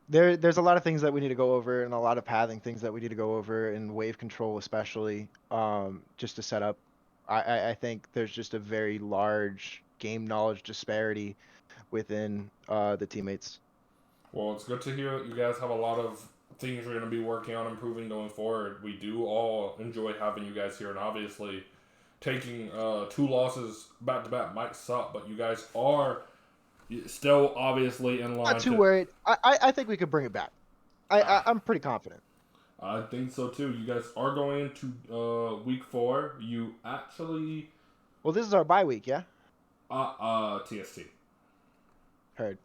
There's a lot of things that we need to go over, and a lot of pathing things that we need to go over, and wave control especially, just to set up. I think there's just a very large game knowledge disparity within the teammates. Well, it's good to hear that you guys have a lot of things you're going to be working on improving going forward. We do all enjoy having you guys here, and obviously taking 2 losses back to back might suck, but you guys are still obviously in line. Not too worried. I think we could bring it back. I'm pretty confident. I think so too. You guys are going to week 4. You actually Well, this is our bye week, yeah. TST. Heard.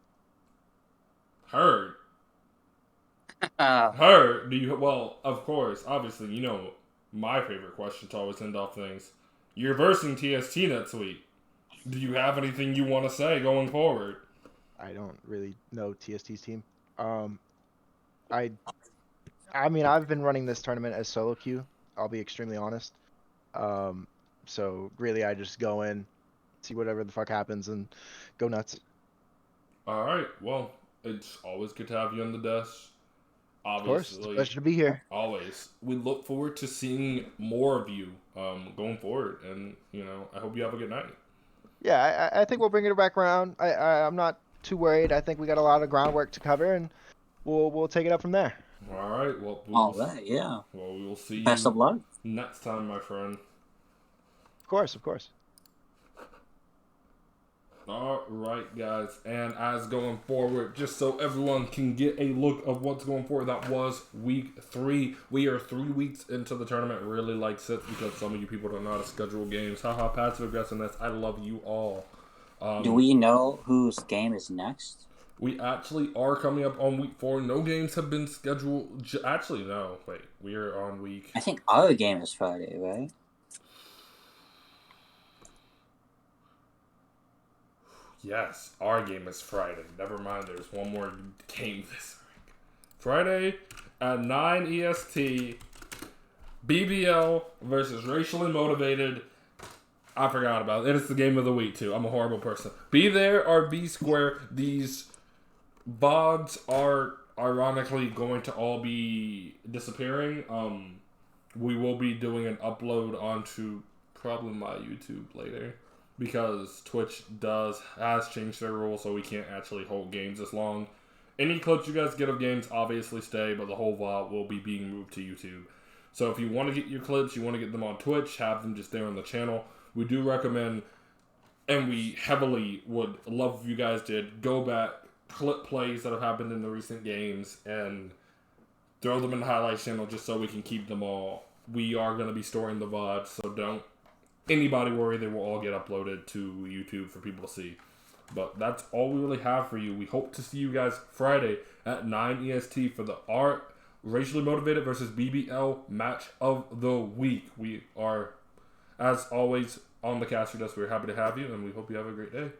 Heard. uh, Heard. Do you? Well, of course. Obviously, you know my favorite question to always end off things. You're versing TST next week. Do you have anything you want to say going forward? I don't really know TST's team. I mean, I've been running this tournament as solo queue. I'll be extremely honest. So really, I just go in, see whatever the fuck happens, and go nuts. All right. Well, it's always good to have you on the desk. Of course, it's a Obviously, pleasure to be here. always. We look forward to seeing more of you going forward, and I hope you have a good night. Yeah, I think we'll bring it back around. I'm not too worried. I think we got a lot of groundwork to cover, and we'll take it up from there. All right. Well, all right, yeah. Well, we will see Best of you luck. next time, my friend. Of course, of course. All right, guys, and as going forward, just so everyone can get a look of what's going forward, that was week 3. We are 3 weeks into the tournament. Really likes it because some of you people don't know how to schedule games. Haha, passive aggressiveness. I love you all. Do we know whose game is next? We actually are coming up on week 4. No games have been scheduled. Actually, no. Wait, we are on week. I think our game is Friday, right? Yes, our game is Friday. Never mind, there's one more game this week. Friday at 9 EST, BBL versus Racially Motivated. I forgot about it. It's the game of the week, too. I'm a horrible person. Be there or be square. These VODs are ironically going to all be disappearing. We will be doing an upload onto probably my YouTube later, because Twitch has changed their rules, so we can't actually hold games this long. Any clips you guys get of games obviously stay, but the whole VOD will be being moved to YouTube. So if you want to get your clips, you want to get them on Twitch, have them just there on the channel. We do recommend, and we heavily would love if you guys did, go back, clip plays that have happened in the recent games, and throw them in the highlights channel just so we can keep them all. We are going to be storing the VOD, so don't anybody worry, they will all get uploaded to YouTube for people to see. But that's all we really have for you. We hope to see you guys Friday at 9 EST for the Racially Motivated versus BBL match of the week. We are, as always, on the caster desk. We're happy to have you, and we hope you have a great day.